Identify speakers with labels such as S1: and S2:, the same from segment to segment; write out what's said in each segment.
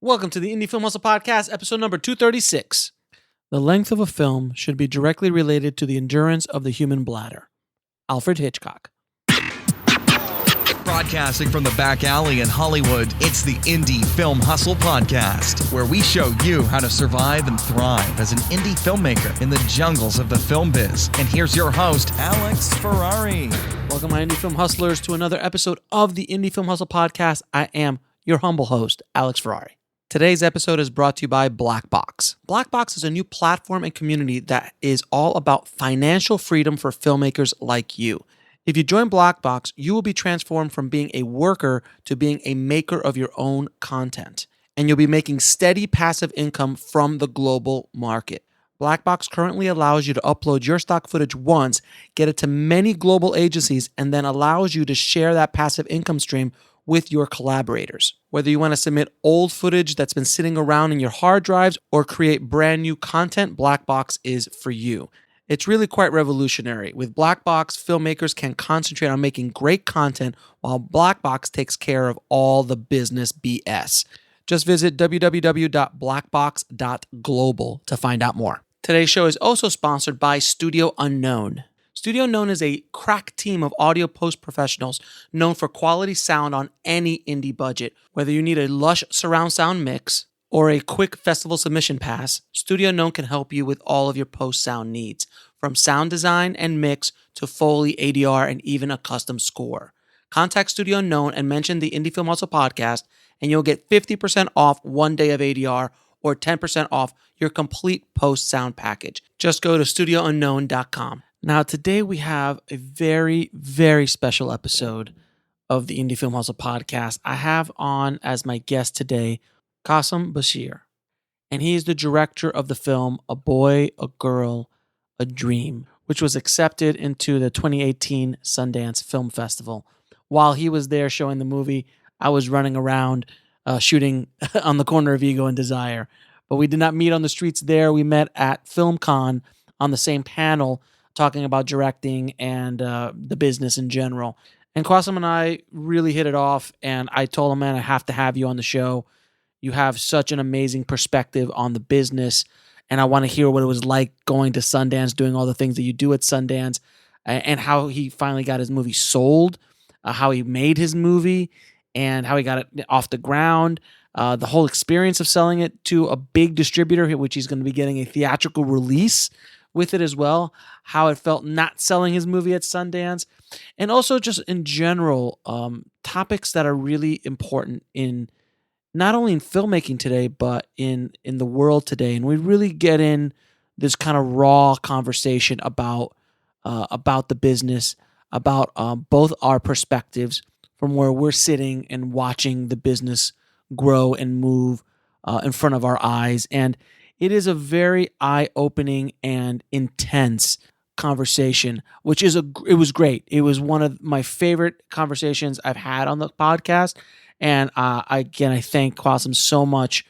S1: Welcome to the Indie Film Hustle Podcast, episode number 236. The length of a film should be directly related to the endurance of the human bladder. Alfred Hitchcock.
S2: Broadcasting from the back alley in Hollywood, it's the Indie Film Hustle Podcast, where we show you how to survive and thrive as an indie filmmaker in the jungles of the film biz. And here's your host, Alex Ferrari.
S1: Welcome, my Indie Film Hustlers, to another episode of the Indie Film Hustle Podcast. I am your humble host, Alex Ferrari. Today's episode is brought to you by Black Box. Black Box is a new platform and community that is all about financial freedom for filmmakers like you. If you join Black Box, you will be transformed from being a worker to being a maker of your own content. And you'll be making steady passive income from the global market. Black Box currently allows you to upload your stock footage once, get it to many global agencies, and then allows you to share that passive income stream with your collaborators. Whether you want to submit old footage that's been sitting around in your hard drives or create brand new content, Black Box is for you. It's really quite revolutionary. With Black Box, filmmakers can concentrate on making great content while Black Box takes care of all the business BS. Just visit www.blackbox.global to find out more. Today's show is also sponsored by Studio Unknown. Studio Unknown is a crack team of audio post professionals known for quality sound on any indie budget. Whether you need a lush surround sound mix or a quick festival submission pass, Studio Unknown can help you with all of your post sound needs, from sound design and mix to Foley, ADR, and even a custom score. Contact Studio Unknown and mention the Indie Film Hustle Podcast, and you'll get 50% off one day of ADR or 10% off your complete post sound package. Just go to studiounknown.com. Now, today we have a very, very special episode of the Indie Film Hustle Podcast. I have on as my guest today, Qasim Basir, and he is the director of the film A Boy, a Girl, a Dream, which was accepted into the 2018 Sundance Film Festival. While he was there showing the movie, I was running around shooting on the corner of Ego and Desire. But we did not meet on the streets there. We met at FilmCon on the same panel, talking about directing and the business in general. And Qasim and I really hit it off, and I told him, man, I have to have you on the show. You have such an amazing perspective on the business, and I want to hear what it was like going to Sundance, doing all the things that you do at Sundance, and how he finally got his movie sold, how he made his movie, and how he got it off the ground, the whole experience of selling it to a big distributor, which he's going to be getting a theatrical release with it as well, how it felt not selling his movie at Sundance, and also just in general, topics that are really important in not only in filmmaking today, but in the world today. And we really get in this kind of raw conversation about the business, about both our perspectives from where we're sitting and watching the business grow and move in front of our eyes. And it is a very eye-opening and intense conversation, which is it was great. It was one of my favorite conversations I've had on the podcast. And I thank Qasim so much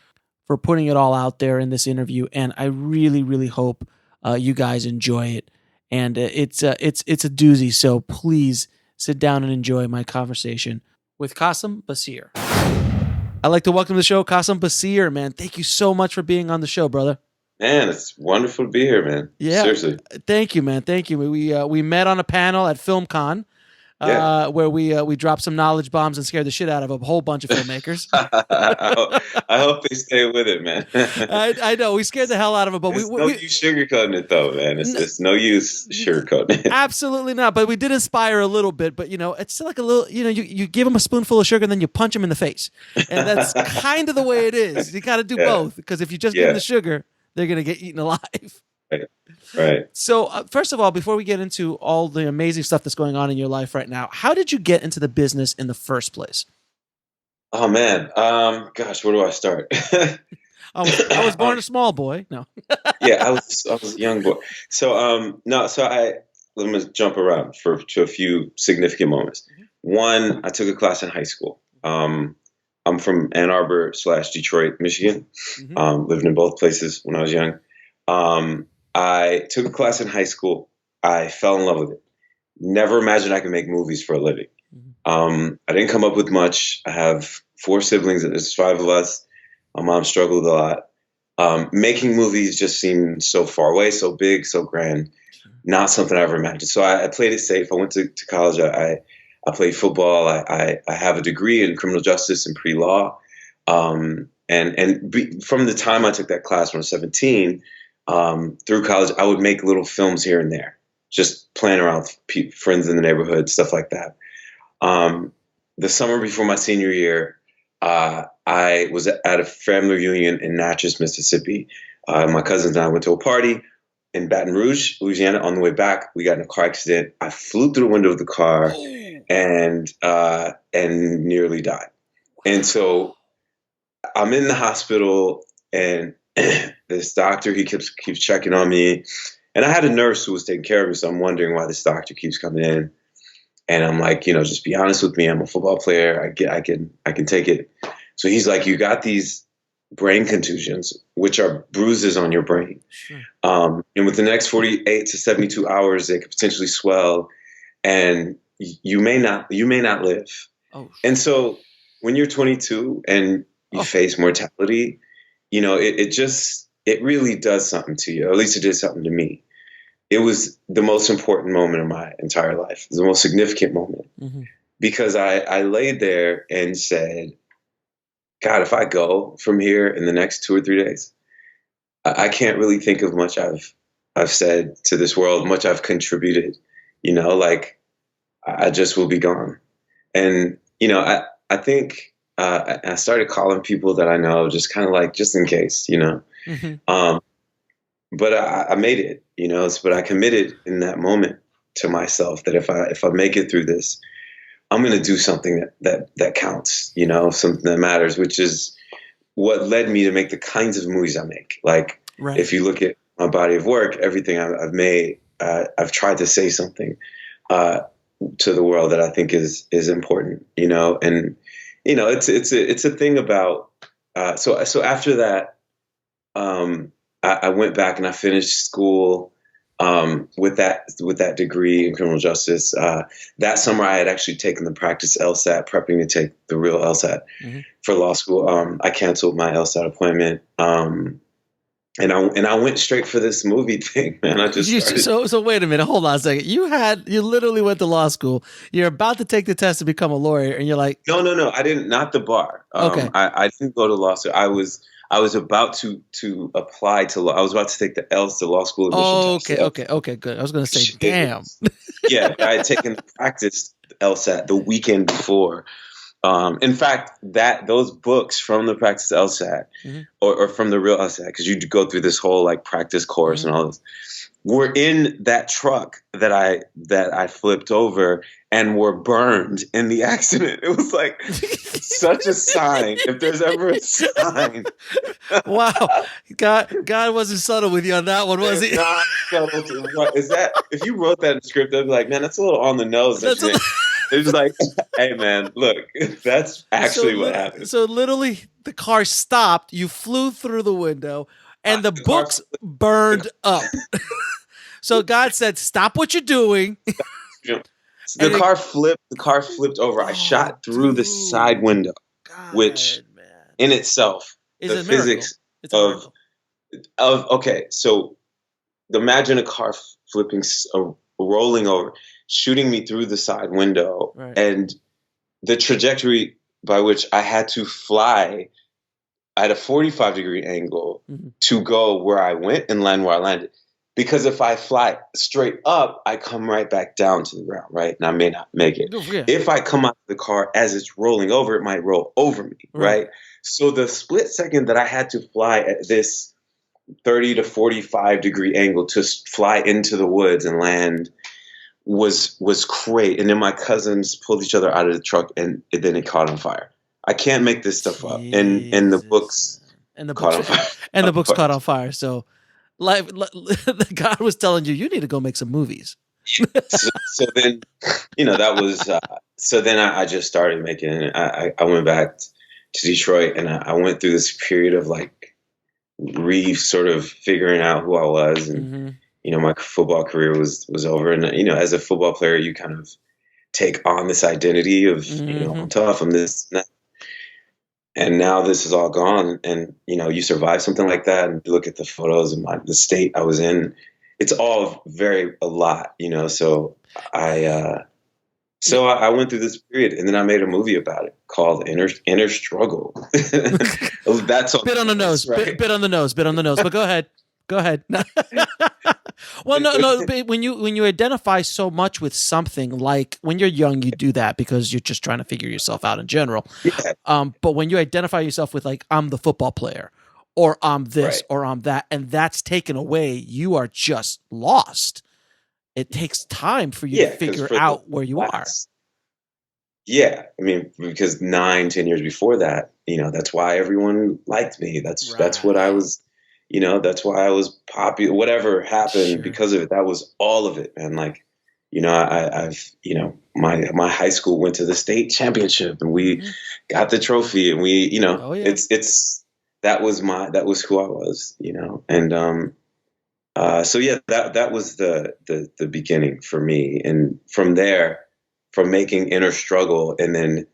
S1: for putting it all out there in this interview. And I really, really hope you guys enjoy it. And it's a doozy. So please sit down and enjoy my conversation with Qasim Basir. I'd like to welcome to the show Qasim Basir, man. Thank you so much for being on the show, brother.
S3: Man, it's wonderful to be here, man.
S1: Yeah,
S3: seriously.
S1: Thank you, man. Thank you. We met on a panel at FilmCon, where we dropped some knowledge bombs and scared the shit out of a whole bunch of filmmakers.
S3: I hope they stay with it, man.
S1: I know we scared the hell out of them, but
S3: it's no use sugarcoating it, though, man. It's no use sugarcoating it.
S1: Absolutely not. But we did inspire a little bit. But it's still like a little. You give them a spoonful of sugar and then you punch them in the face, and that's kind of the way it is. You got to do both, because if you just give them the sugar, they're gonna get eaten alive.
S3: Right.
S1: So first of all, before we get into all the amazing stuff that's going on in your life right now, how did you get into the business in the first place?
S3: Oh man, gosh, where do I start?
S1: I was born a small boy. No.
S3: Yeah, I was a young boy. So let me jump around to a few significant moments. One, I took a class in high school. I'm from Ann Arbor / Detroit, Michigan. Lived in both places when I was young. I took a class in high school. I fell in love with it. Never imagined I could make movies for a living. I didn't come up with much. I have 4 siblings, and there's 5 of us. My mom struggled a lot. Making movies just seemed so far away, so big, so grand. Not something I ever imagined. So I played it safe. I went to college. I played football. I have a degree in criminal justice and pre-law. From the time I took that class when I was 17, through college, I would make little films here and there, just playing around with friends in the neighborhood, stuff like that. The summer before my senior year, I was at a family reunion in Natchez, Mississippi. My cousins and I went to a party in Baton Rouge, Louisiana. On the way back, we got in a car accident. I flew through the window of the car and nearly died. And so I'm in the hospital, and this doctor, he keeps checking on me. And I had a nurse who was taking care of me, so I'm wondering why this doctor keeps coming in. And I'm like, just be honest with me. I'm a football player. I can take it. So he's like, you got these brain contusions, which are bruises on your brain. Sure. And with the next 48 to 72 hours, they could potentially swell, and you may not live. Oh. And so when you're 22 and you face mortality, it really does something to you. Or at least it did something to me. It was the most important moment of my entire life. It was the most significant moment, because I laid there and said, God, if I go from here in the next 2 or 3 days, I can't really think of much I've said to this world, much I've contributed, I just will be gone. And, I think I started calling people that I know, just kind of just in case, but I made it, but I committed in that moment to myself that if I make it through this, I'm going to do something that counts, something that matters, which is what led me to make the kinds of movies I make. Right. If you look at my body of work, everything I've made, I've tried to say something to the world that I think is important, and it's a thing about. So after that, I went back and I finished school with that degree in criminal justice. That summer, I had actually taken the practice LSAT, prepping to take the real LSAT for law school. I canceled my LSAT appointment, and I went straight for this movie thing, man. I just
S1: so wait a minute, hold on a second. You literally went to law school. You're about to take the test to become a lawyer, and you're like,
S3: no, I didn't. Not the bar. Okay, I didn't go to law school. I was about to apply to law. I was about to take the LS to law school admission test.
S1: Okay, good. I was going to say, damn.
S3: Yeah, I had taken the practice LSAT the weekend before. In fact, those books from the practice LSAT or from the real LSAT, because you go through this whole practice course and all this, were in that truck that I flipped over and were burned in the accident. It was such a sign. If there's ever a sign.
S1: Wow. God wasn't subtle with you on that one, was he?
S3: Not subtle. What is that? If you wrote that in script, I'd be like, man, that's a little on the nose. It's like, hey, man, look, that's actually what happened.
S1: So literally the car stopped. You flew through the window and the books burned up. So God said, stop what you're doing.
S3: The car flipped over. I shot through the side window, which in itself, the physics of okay. So imagine a car flipping, rolling over, shooting me through the side window, and the trajectory by which I had to fly at a 45-degree angle to go where I went and land where I landed. Because if I fly straight up, I come right back down to the ground, right? And I may not make it. Yeah. If I come out of the car as it's rolling over, it might roll over me, right? So the split second that I had to fly at this 30 to 45-degree angle to fly into the woods and land was great. And then my cousins pulled each other out of the truck, and then it caught on fire. I can't make this stuff up. And the books caught on fire.
S1: And the books caught on fire. So God was telling you need to go make some movies.
S3: so then, that was, so then I just started making it. I went back to Detroit, and I went through this period of sort of figuring out who I was. And, my football career was over. And, as a football player, you kind of take on this identity of, I'm tough, I'm this, and that. and now this is all gone. And, you survive something like that, and you look at the photos and the state I was in, it's all a lot, so I went through this period, and then I made a movie about it called Inner Struggle. That's
S1: bit on the nose, right? Bit on the nose, but go ahead. Well, no. But when you identify so much with something, like when you're young, you do that because you're just trying to figure yourself out in general.
S3: Yeah.
S1: But when you identify yourself with, like, I'm the football player, or I'm this,
S3: right.
S1: or I'm that, and that's taken away, you are just lost. It takes time for you to figure out where you are.
S3: Yeah, I mean, because 9-10 years before that, that's why everyone liked me. That's what I was. That's why I was popular. Whatever happened because of it, that was all of it, man. Like, I've my high school went to the state championship, and we got the trophy, and we, it's that was who I was, and so yeah, that was the beginning for me, and from there, from making Inner Struggle, and then.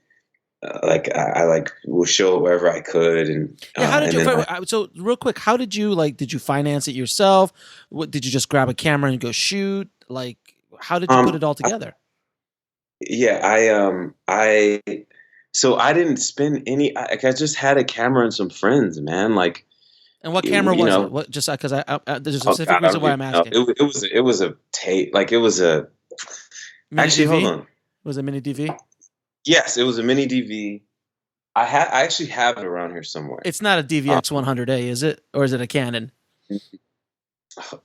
S3: I will show it wherever I could, and
S1: how did you? So real quick, how did you did you finance it yourself? What did you just grab a camera and go shoot? Like, how did you put it all together?
S3: So I didn't spend any. I just had a camera and some friends, man. Like,
S1: and what camera was it? What, just because there's a specific reason why I'm asking.
S3: It was a tape. Like, it was a.
S1: Mini
S3: actually,
S1: DV?
S3: hold on.
S1: Was it a mini DV?
S3: Yes, it was a mini DV. I actually have it around here somewhere.
S1: It's not a DVX 100A, is it? Or is it a Canon?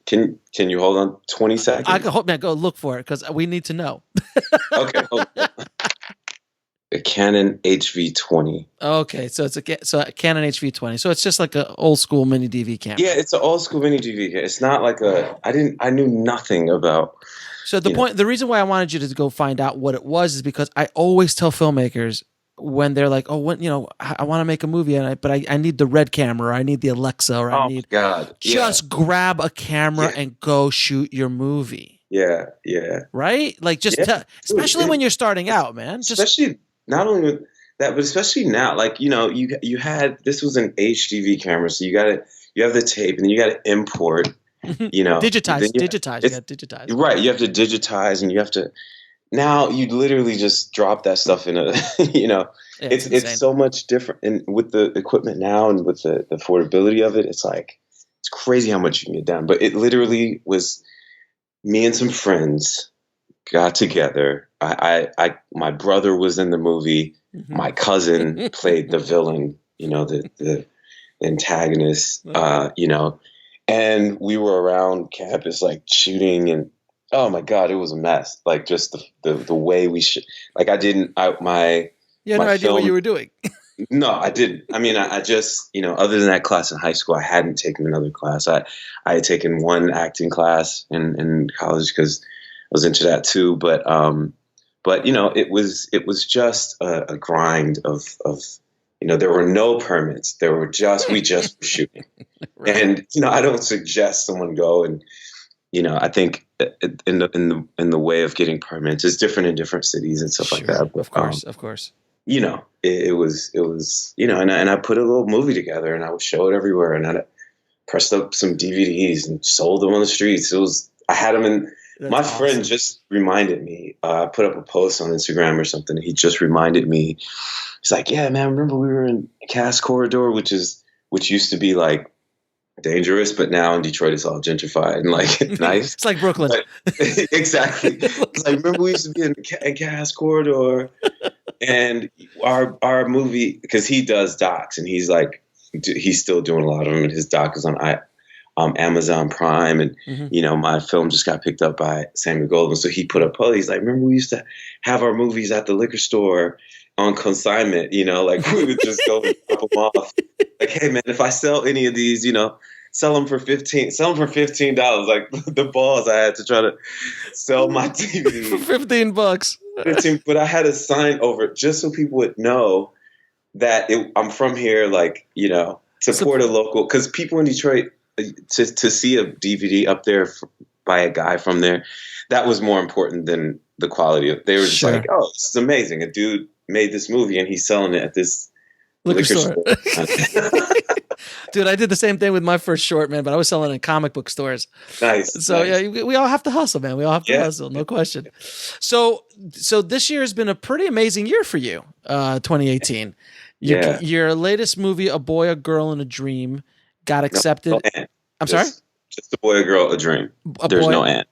S3: Can you hold on 20 seconds?
S1: I can go look for it because we need to know.
S3: Okay, hold on. A Canon HV20.
S1: Okay, so it's a Canon HV20. So it's just like an old school mini DV camera.
S3: Yeah, it's an old school mini DV. It's not like I knew nothing about.
S1: So the reason why I wanted you to go find out what it was is because I always tell filmmakers when they're like, I want to make a movie, but I need the Red camera, or I need the Alexa, or I need. Just grab a camera and go shoot your movie.
S3: Yeah.
S1: Right? Like, especially when you're starting out, man.
S3: Especially not only with that, but especially now, like, you had, this was an HDV camera, so you have the tape, and then you got to import.
S1: digitize. You got to digitize.
S3: Right. You have to digitize, and you have to. Now you literally just drop that stuff in a. It's so much different, and with the equipment now, and with the affordability of it, it's crazy how much you can get done. But it literally was me and some friends got together. My brother was in the movie. Mm-hmm. My cousin played the villain. The antagonist. And we were around campus, like, shooting, and oh my God, it was a mess. Like, just the way we like, I didn't, my.
S1: You had no idea what you were doing.
S3: No, I didn't. I mean, I just, other than that class in high school, I hadn't taken another class. I had taken one acting class in college because I was into that too. But it was just a grind of. There were no permits. We just were shooting. Right. And, I don't suggest someone go, and, I think in the way of getting permits is different in different cities and stuff like that. But,
S1: of course.
S3: It was, and I put a little movie together, and I would show it everywhere, and I pressed up some DVDs and sold them on the streets. I had them in. That's my awesome. Friend just reminded me. I put up a post on Instagram or something. And he just reminded me. He's like, "Yeah, man, remember we were in Cass Corridor, which used to be like dangerous, but now in Detroit it's all gentrified and like nice.
S1: It's like Brooklyn."
S3: Exactly. It's like, remember we used to be in Cass Corridor, and our movie, because he does docs, and he's still doing a lot of them, and his doc is on Amazon Prime, and my film just got picked up by Samuel Goldwyn, so he put a post. He's like, "Remember we used to have our movies at the liquor store on consignment, like we would just go and drop them off. Like, hey man, if I sell any of these, sell them for $15. Like, the balls I had to try to sell my TV
S1: for $15.
S3: 15, but I had a sign over it just so people would know that I'm from here. Like, support a local, because people in Detroit to see a DVD up there by a guy from there, that was more important than the quality of. They were just like, "Oh, this is amazing! A dude made this movie and he's selling it at this
S1: Liquor store. Dude, I did the same thing with my first short, man, but I was selling in comic book stores.
S3: Nice.
S1: So
S3: nice.
S1: yeah, we all have to hustle, man. We all have to hustle, no question. So this year has been a pretty amazing year for you, 2018. Your latest movie, A Boy, a Girl, and a Dream, got accepted.
S3: No,
S1: I'm sorry?
S3: Just A Boy, a Girl, a Dream. There's no and.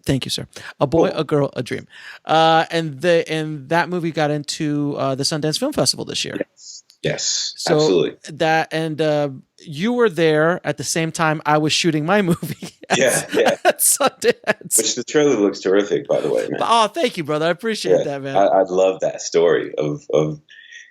S1: Thank you, sir. A Boy, a Girl, a Dream. And that movie got into the Sundance Film Festival this year.
S3: Yes,
S1: so
S3: absolutely.
S1: You were there at the same time I was shooting my movie at Sundance.
S3: Which the trailer looks terrific, by the way, man.
S1: Oh, thank you, brother. I appreciate that, man.
S3: I love that story of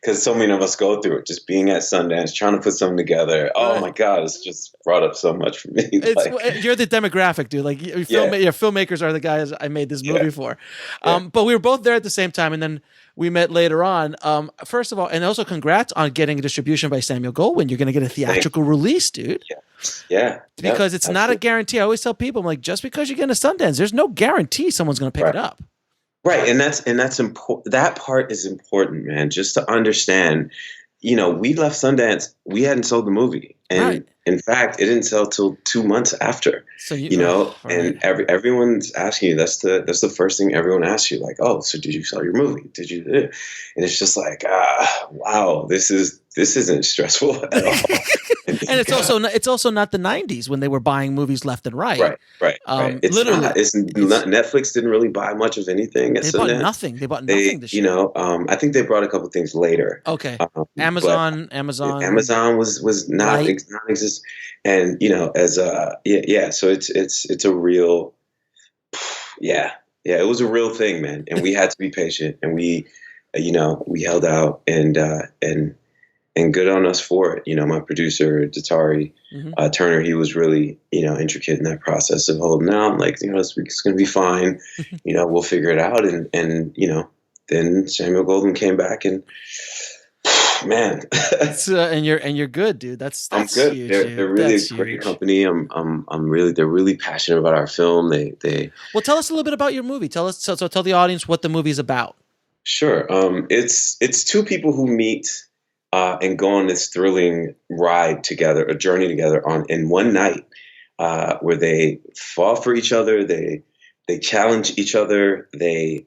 S3: because so many of us go through it, just being at Sundance, trying to put something together. Oh my God, it's just brought up so much for me.
S1: You're the demographic, dude. Like your filmmakers are the guys I made this movie for. But we were both there at the same time, and then we met later on. First of all, and also congrats on getting a distribution by Samuel Goldwyn. You're going to get a theatrical release, dude.
S3: Yeah.
S1: Because it's not a guarantee. I always tell people, I'm like, just because you get a Sundance, there's no guarantee someone's going to pick it up.
S3: Right, and that's important. That part is important, man. Just to understand, we left Sundance. We hadn't sold the movie, and in fact, it didn't sell till 2 months after. So and everyone's asking you. That's the first thing everyone asks you. Like, oh, so did you sell your movie? Did you? And it's just like, wow, this isn't stressful at all.
S1: And it's also not the 90s when they were buying movies left and right.
S3: Right. It's literally not, Netflix didn't really buy much of anything. They bought nothing. They bought nothing this year. I think they brought a couple things later.
S1: Okay. Amazon
S3: was not non-existent, and so it's a real it was a real thing, man, and we had to be patient, and we held out, and good on us for it. My producer, Datari Turner, he was really, intricate in that process of holding out. Like, it's going to be fine. We'll figure it out. And then Samuel Goldwyn came back, and man,
S1: and you're good, dude. I'm
S3: good.
S1: Huge,
S3: they're really a great company. They're really passionate about our film.
S1: Well, tell us a little bit about your movie. Tell the audience what the movie is about.
S3: Sure. It's two people who meet and go on this thrilling ride together, a journey together in one night, where they fall for each other, they challenge each other, they're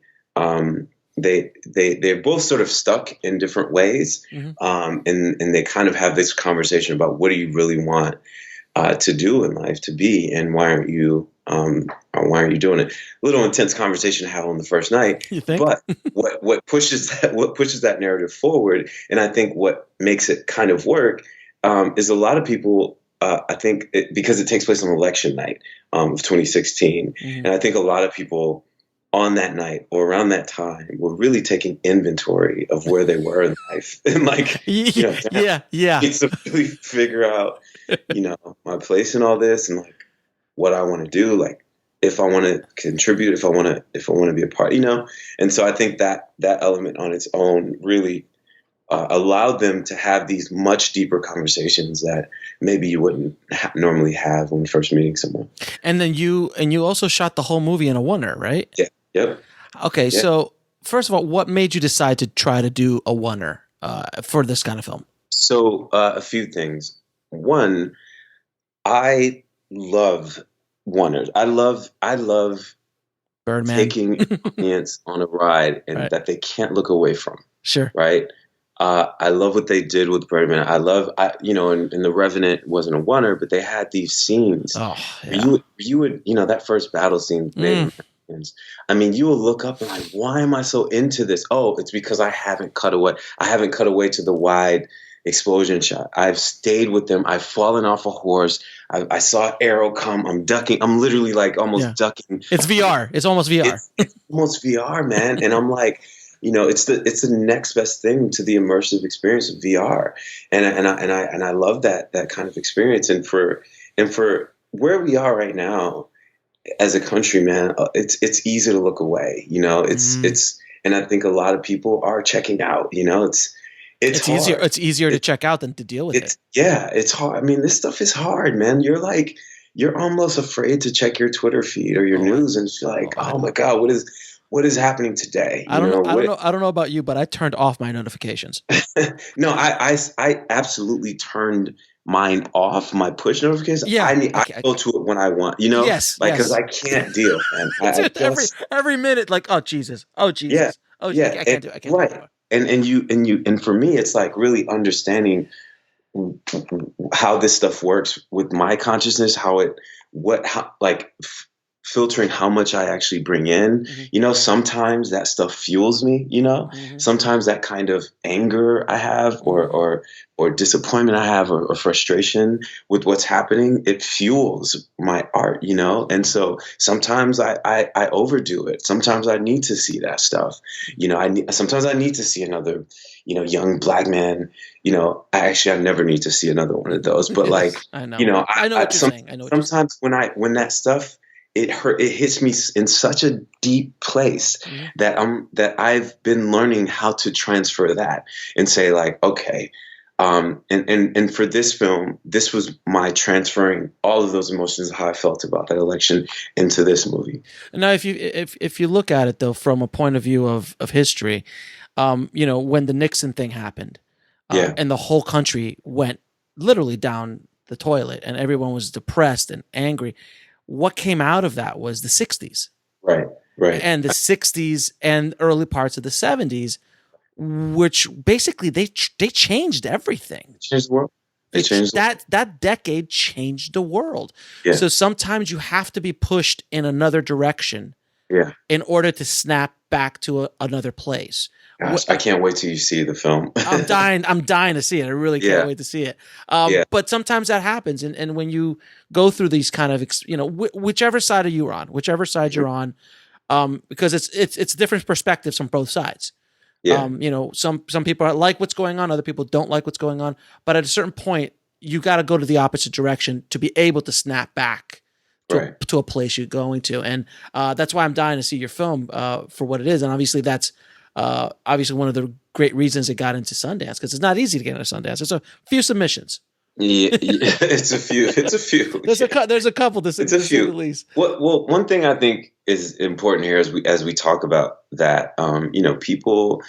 S3: both sort of stuck in different ways, and they kind of have this conversation about what do you really want to do in life, to be, and why aren't you doing it? A little intense conversation to have on the first night,
S1: you think?
S3: But what pushes that narrative forward, and I think what makes it kind of work, is a lot of people. I think because it takes place on election night of 2016, and I think a lot of people on that night or around that time were really taking inventory of where they were in life, and needs to really figure out, my place in all this, and what I want to do, if I want to contribute, if I want to be a part, and so I think that element on its own really allowed them to have these much deeper conversations that maybe you wouldn't normally have when first meeting someone. And
S1: then you also shot the whole movie in a oneer, right?
S3: Yeah. Yep.
S1: Okay. Yeah. So first of all, what made you decide to try to do a oneer for this kind of film?
S3: So a few things. One, I love oneers. I love
S1: Birdman.
S3: Taking an audience on a ride and that they can't look away from.
S1: Sure.
S3: Right. I love what they did with Birdman. And The Revenant wasn't a oneer, but they had these scenes.
S1: Oh, yeah.
S3: You would, that first battle scene. I mean, you will look up and why am I so into this? Oh, it's because I haven't cut away. I haven't cut away to the wide explosion shot. I've stayed with them. I've fallen off a horse. I saw arrow come. I'm ducking. I'm literally almost ducking.
S1: It's VR. It's almost VR.
S3: It's almost VR, man. And I'm it's the next best thing to the immersive experience of VR. And I love that kind of experience. And for where we are right now as a country, man, it's easy to look away. And I think a lot of people are checking out. It's hard.
S1: Easier. It's easier to check out than to deal with it.
S3: Yeah, it's hard. I mean, this stuff is hard, man. You're almost afraid to check your Twitter feed or your news, and it's oh my God, what is happening today?
S1: I don't know. I don't know about you, but I turned off my notifications.
S3: No, I absolutely turned mine off. My push notifications.
S1: Yeah,
S3: I go to it when I want.
S1: Yes,
S3: because I can't deal, man.
S1: Dude, every minute, like, oh Jesus, oh Jesus,
S3: yeah,
S1: oh Jesus, I can't do it. I can't do it anymore.
S3: And for me, it's like really understanding how this stuff works with my consciousness, filtering how much I actually bring in.
S1: Mm-hmm.
S3: Sometimes that stuff fuels me,
S1: Mm-hmm.
S3: sometimes that kind of anger I have or disappointment I have or frustration with what's happening, it fuels my art, and so sometimes I overdo it. Sometimes I need to see that stuff. Sometimes I need to see another, young black man, I never need to see another one of those, but like,
S1: I know, I know what you're saying. I know.
S3: Sometimes when that stuff, it hits me in such a deep place that I've been learning how to transfer that and say like, okay, and for this film, this was my transferring all of those emotions, how I felt about that election into this movie.
S1: Now, if you look at it though from a point of view of history, when the Nixon thing happened, and the whole country went literally down the toilet, and everyone was depressed and angry. What came out of that was the 60s.
S3: Right.
S1: And the 60s and early parts of the 70s, which basically they changed everything.
S3: Changed the world.
S1: That decade changed the world.
S3: Yeah.
S1: So sometimes you have to be pushed in another direction in order to snap back to another place.
S3: Gosh, I can't wait till you see the film.
S1: I'm dying to see it. I really can't wait to see it. But sometimes that happens, and when you go through these kind of, whichever side you're on, because it's different perspectives from both sides.
S3: Yeah.
S1: Some people like what's going on, other people don't like what's going on. But at a certain point, you got to go to the opposite direction to be able to snap back to a place you're going to, and that's why I'm dying to see your film for what it is, and obviously that's. Obviously, one of the great reasons it got into Sundance, because it's not easy to get into Sundance. There's a few submissions.
S3: Yeah, it's a few. There's
S1: a couple. It's a few. At least.
S3: Well, one thing I think is important here as we talk about that, people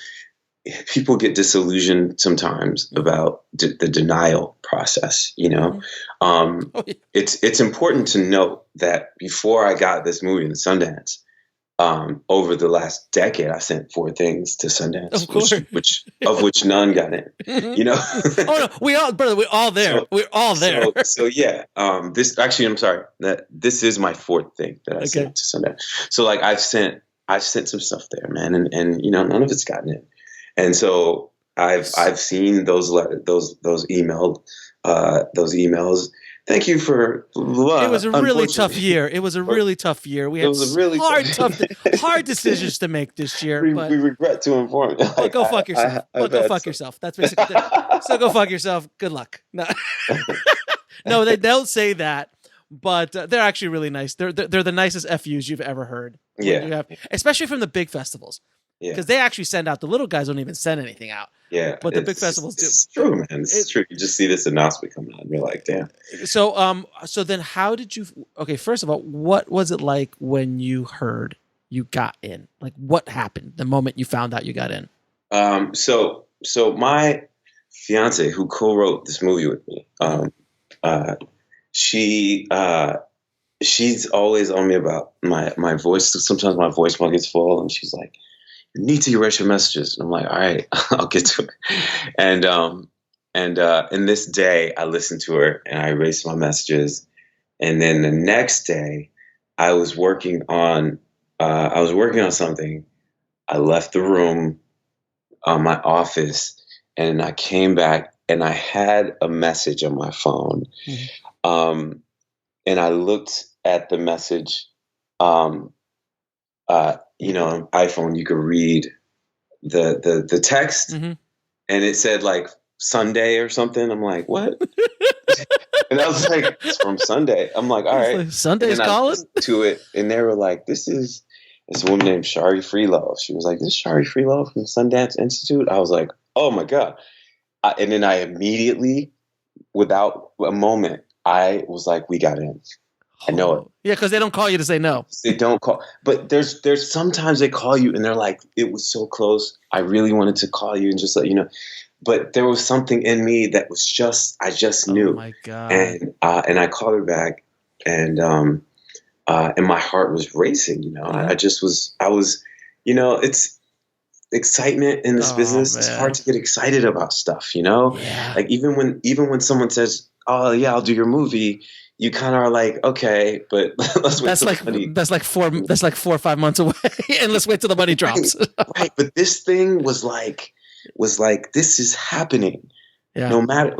S3: get disillusioned sometimes about the denial process. It's important to note that before I got this movie in Sundance. Over the last decade, I sent 4 things to Sundance,
S1: of course.
S3: which none got in.
S1: Oh no, we're all there. We're all there.
S3: So yeah. I'm sorry. This is my 4th thing that I sent to Sundance. So like I've sent some stuff there, man, and none of it's gotten in. And so I've seen those emails. Thank you for.
S1: It was a really tough year. We had hard decisions to make this year.
S3: We regret to inform you.
S1: Like, go fuck yourself. Go fuck yourself. That's basically it. So go fuck yourself. Good luck. No, they don't say that, but they're actually really nice. They're the nicest FUs you've ever heard.
S3: Yeah.
S1: Especially from the big festivals. Yeah. Because they actually send out. The little guys don't even send anything out.
S3: Yeah.
S1: But the big festivals do.
S3: It's true, man. It's true. You just see this announcement coming out and you're like, damn.
S1: So then how did you, first of all, what was it like when you heard you got in? Like what happened the moment you found out you got in?
S3: So my fiance who co-wrote this movie with me, she's always on me about my voice. Sometimes my voicemail gets full and she's like, you need to erase your messages. And I'm like, all right, I'll get to it. And this day I listened to her and I erased my messages. And then the next day I was working on something. I left the room, my office, and I came back and I had a message on my phone. Mm-hmm. And I looked at the message, on iPhone, you could read the text, mm-hmm. and it said like Sunday or something. I'm like, what? And I was like, it's from Sunday. I'm like, all right.
S1: Like, Sunday's calling?
S3: To it, and they were like, this is this woman named Shari Freelove. She was like, this is Shari Freelove from Sundance Institute. I was like, oh my God. And then I immediately, without a moment, I was like, we got in. I know it.
S1: Yeah, because they don't call you to say no.
S3: They don't call, but there's sometimes they call you and they're like, it was so close. I really wanted to call you and just let you know. But there was something in me that was I just knew.
S1: Oh my God.
S3: And I called her back and my heart was racing, you know.
S1: Mm-hmm.
S3: I was, you know, it's excitement in this business.
S1: Man.
S3: It's hard to get excited about stuff, you know?
S1: Yeah.
S3: Like even when someone says, "Oh yeah, I'll do your movie," you kind of are like, "Okay, but let's wait till the money."
S1: That's like 4 or 5 months away, and let's wait till the money drops.
S3: Right, but this thing was like this is happening.
S1: Yeah.
S3: No matter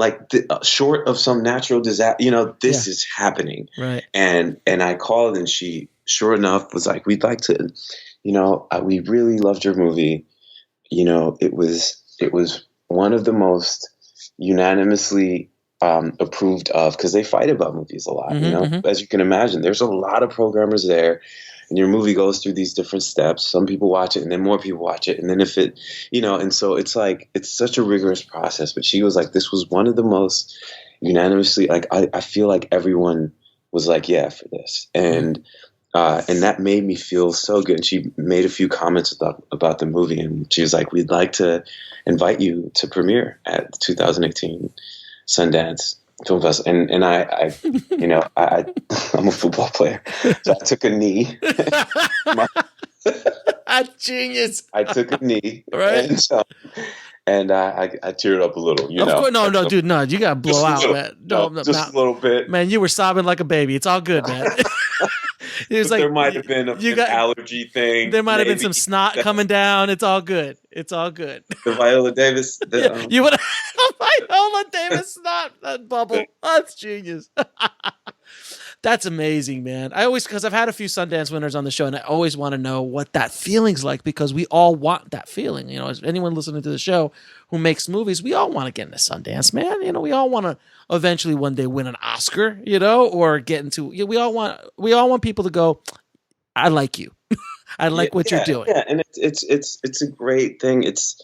S3: short of some natural disaster, you know, this is happening.
S1: Right.
S3: And I called and she, sure enough, was like, "We'd like to, you know, we really loved your movie. You know, it was one of the most unanimously approved of," because they fight about movies a lot.
S1: Mm-hmm,
S3: you know,
S1: mm-hmm.
S3: As you can imagine, there's a lot of programmers there. And your movie goes through these different steps. Some people watch it and then more people watch it. And then if it, you know, and so it's like, it's such a rigorous process. But she was like, this was one of the most unanimously, like, I feel like everyone was like, yeah, for this. And that made me feel so good. And she made a few comments about the movie. And she was like, "We'd like to invite you to premiere at the 2018 Sundance Film Festival." And I you know, I'm a football player, so I took a knee.
S1: Genius.
S3: I took a knee,
S1: right?
S3: And I teared up a little. You know,
S1: of course, no, dude, no, you gotta blow out, man. No,
S3: just a little bit,
S1: man. You were sobbing like a baby. It's all good, man. It was like
S3: there might have been an allergy thing.
S1: There might have been some snot coming down. It's all good. It's all good.
S3: The Viola Davis.
S1: You would have Viola Davis snot that bubble. That's genius. That's amazing, man. Because I've had a few Sundance winners on the show, and I always want to know what that feeling's like, because we all want that feeling. You know, as anyone listening to the show who makes movies, we all want to get into Sundance, man. You know, we all want to eventually one day win an Oscar, you know, or get into. We all want people to go, "I like you. I like what you're doing."
S3: Yeah, and it's a great thing. It's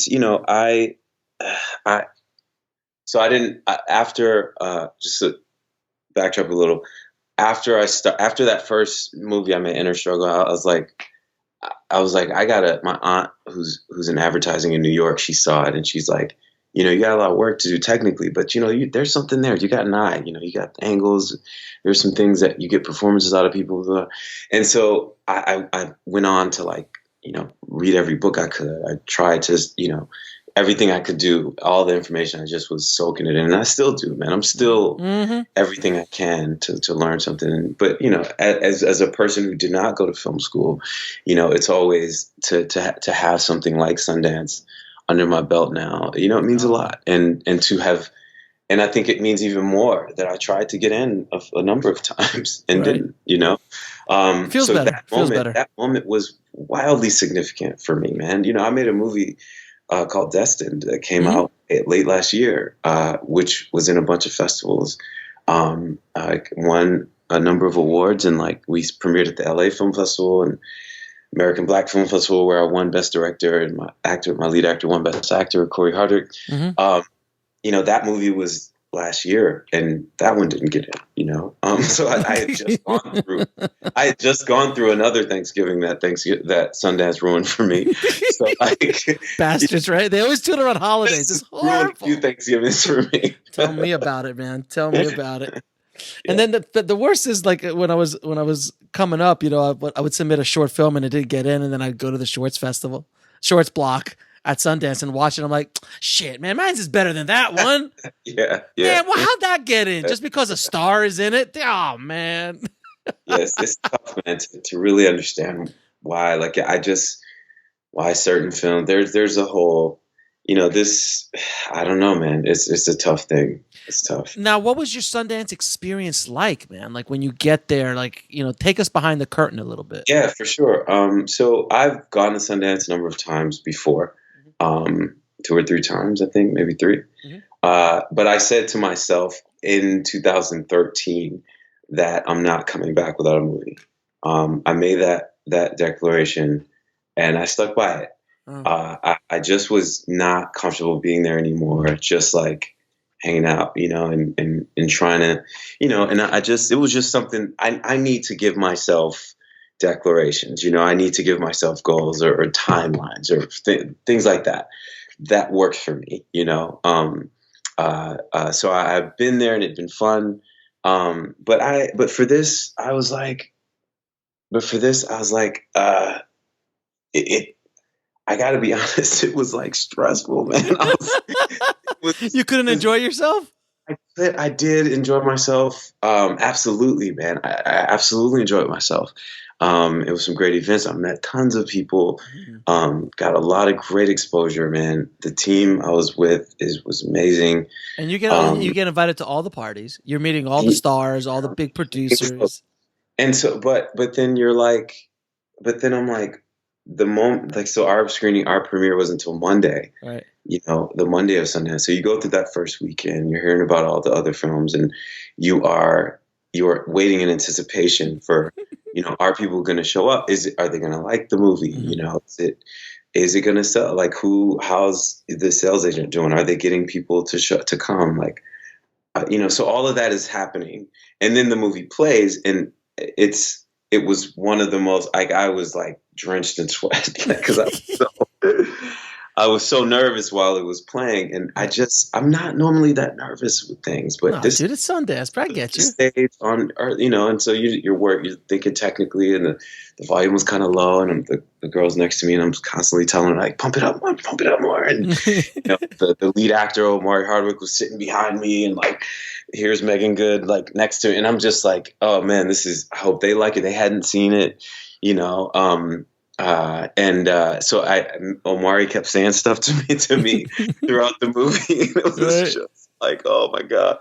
S3: you know, so I didn't after just to backtrack a little. After that first movie I made, Inner Struggle, I was like, my aunt who's in advertising in New York, she saw it and she's like, "You know, you got a lot of work to do technically, but you know, there's something there. You got an eye. You know, you got angles. There's some things that you get performances out of people." And so I went on to, like, you know, read every book I could. I tried to, you know, everything I could do, all the information. I just was soaking it in, and I still do, man. I'm still everything I can to learn something. But you know, as a person who did not go to film school, you know, it's always to have something like Sundance under my belt now. You know, it means a lot, and to have, and I think it means even more that I tried to get in a number of times and didn't. You know,
S1: feels better.
S3: That moment was wildly significant for me, man. You know, I made a movie called Destined that came out late last year, which was in a bunch of festivals, won a number of awards, and like we premiered at the LA Film Festival and American Black Film Festival, where I won Best Director, and my lead actor won Best Actor, Cory Hardrict. You know, that movie was last year, and that one didn't get in. You know, so I had just gone through another Thanksgiving that Sundance ruined for me. So like,
S1: bastards, right? They always do it around holidays. It's horrible.
S3: Ruined a few Thanksgivings for me.
S1: Tell me about it, man. Tell me about it. And then the worst is, like, when I was coming up, you know, I would submit a short film and it didn't get in, and then I'd go to the shorts block at Sundance and watch it. I'm like, shit, man, mine's is better than that one.
S3: Yeah.
S1: Man, well, how'd that get in? Just because a star is in it? Oh, man.
S3: Yes, it's tough, man, to really understand why. Like, why certain films. There's a whole, you know, this. I don't know, man. It's a tough thing. It's tough.
S1: Now, what was your Sundance experience like, man? Like, when you get there, like, you know, take us behind the curtain a little bit.
S3: Yeah, for sure. So I've gone to Sundance a number of times before. 2 or 3 times, I think, maybe 3. But I said to myself in 2013 that I'm not coming back without a movie. I made that declaration, and I stuck by it. I just was not comfortable being there anymore, just like hanging out, and trying to, and it was just something I need to give myself declarations, I need to give myself goals or timelines or things like that. That works for me, so I've been there and it's been fun. But for this, I was like, I gotta be honest, it was like stressful, man.
S1: You couldn't enjoy yourself?
S3: I did enjoy myself. Absolutely, man. I absolutely enjoyed myself. It was some great events. I met tons of people. Got a lot of great exposure, man. The team I was with was amazing.
S1: And you get invited to all the parties. You're meeting all the stars, all the big producers.
S3: And so, but then I'm like, the moment, like, so our premiere was until Monday,
S1: right?
S3: The Monday of Sundance. So you go through that first weekend, you're hearing about all the other films, and you are waiting in anticipation for, are people going to show up? Are they going to like the movie? Is it going to sell? Like, how's the sales agent doing? Are they getting people to come? Like, so all of that is happening, and then the movie plays, and it was one of the most, like, I was like drenched in sweat because I was so nervous while it was playing, and I'm not normally that nervous with things, but
S1: dude, it's Sundance, but I get you.
S3: Stage on, and so you're thinking technically, and the volume was kind of low, and the girl's next to me, and I'm constantly telling her, like, pump it up more, and the lead actor Omari Hardwick was sitting behind me, and like, here's Meagan Good like next to it, and I'm just like, oh man, I hope they like it. They hadn't seen it, so Omari kept saying stuff to me throughout the movie. It was just like, oh my God.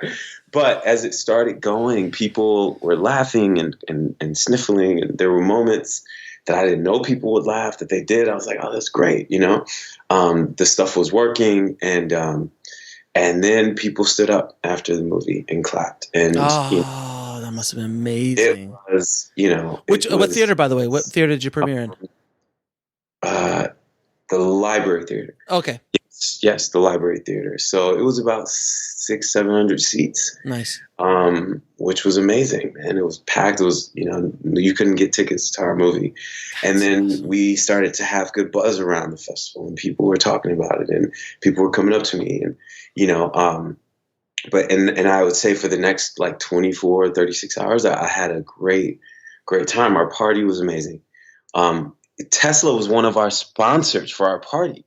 S3: But as it started going, people were laughing and sniffling, and there were moments that I didn't know people would laugh, that they did. I was like, oh, that's great. The stuff was working, and then people stood up after the movie and clapped. And
S1: that must have been amazing.
S3: It was,
S1: what theater, by the way? What theater did you premiere in?
S3: The Library Theater.
S1: Okay.
S3: Yes, the Library Theater. So it was about 600-700 seats.
S1: Nice.
S3: Which was amazing, man. It was packed. It was, you couldn't get tickets to our movie. And then we started to have good buzz around the festival, and people were talking about it, and people were coming up to me, and, but I would say for the next like 24, 36 hours, I had a great time. Our party was amazing. Tesla was one of our sponsors for our party.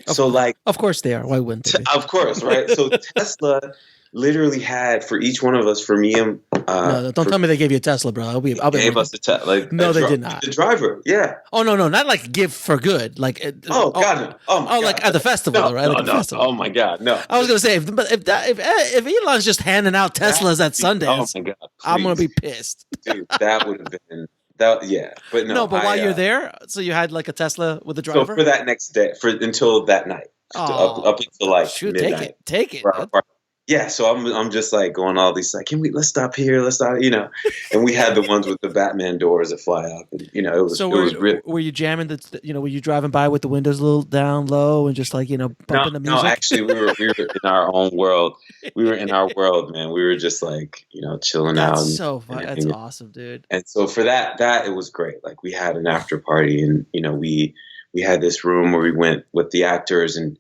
S1: Of course they are. Why wouldn't they be?
S3: Of course, right? So Tesla literally had, for each one of us, for me and
S1: no, don't tell me they gave you a Tesla, bro. I'll be
S3: gave us a Tesla.
S1: No, they did not.
S3: The driver, yeah.
S1: Oh no, not like give for good, like
S3: God, no.
S1: Like at the festival, right? Like festival.
S3: Oh my God, no.
S1: I was gonna say, if Elon's just handing out Teslas at Sundance,
S3: oh my God,
S1: I'm gonna be pissed,
S3: dude. That would have been. Yeah, but no.
S1: No, but while you're there, so you had like a Tesla with a driver?
S3: So for that next day, until that night, up until like midnight.
S1: Take it.
S3: Yeah, so I'm just like going all these, like, let's stop here, and we had the ones with the Batman doors that fly up, and it was.
S1: So were you jamming were you driving by with the windows a little down low and just like bumping the music?
S3: No, actually we were in our own world. We were in our world, man. We were just like chilling out.
S1: That's so fun. That's awesome, dude.
S3: And so for that it was great. Like, we had an after party, and we had this room where we went with the actors, and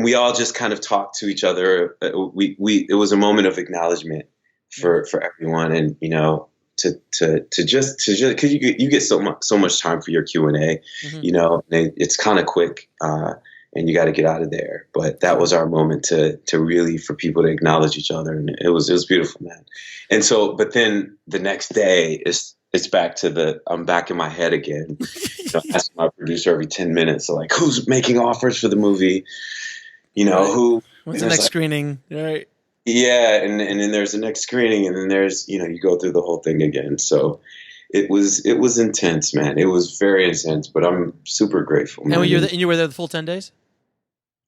S3: we all just kind of talked to each other. It was a moment of acknowledgement for everyone, and to just because you get so much time for your Q&A, and it's kind of quick, and you got to get out of there. But that was our moment to really, for people to acknowledge each other, and it was beautiful, man. And so, but then the next day it's back to I'm back in my head again. Asking my producer every 10 minutes, so like, who's making offers for the movie? Who?
S1: When's the next screening? Right.
S3: Yeah, and then there's the next screening, and then there's you go through the whole thing again. So it was intense, man. It was very intense, but I'm super grateful, man.
S1: And you were there the full 10 days?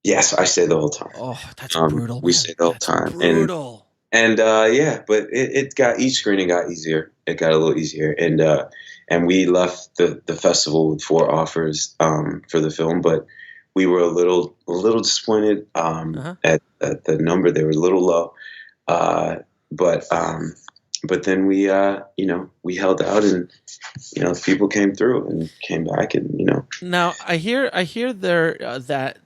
S3: Yes, I stayed the whole time.
S1: Oh, that's brutal.
S3: We stayed the whole time.
S1: Brutal.
S3: And yeah, but each screening got easier. It got a little easier, and we left the festival with 4 offers for the film, but we were a little disappointed at the number. They were a little low, but then we we held out, and people came through and came back, and
S1: Now I hear there that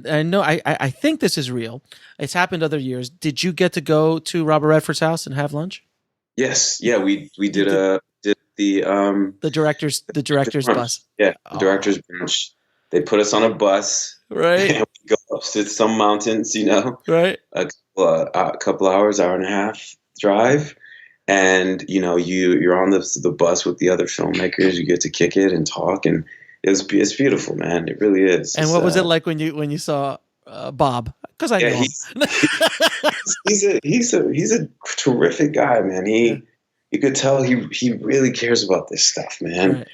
S1: I know I think this is real. It's happened other years. Did you get to go to Robert Redford's house and have lunch?
S3: Yes, yeah, we did the
S1: director's bus.
S3: Yeah, the director's brunch. They put us on a bus,
S1: right?
S3: And we go up to some mountains,
S1: right?
S3: A couple hours, hour and a half drive, and you're on the bus with the other filmmakers. You get to kick it and talk, and it's beautiful, man. It really is.
S1: And what was it like when you saw Bob? Because I know him.
S3: he's a terrific guy, man. You could tell he really cares about this stuff, man.
S1: Right.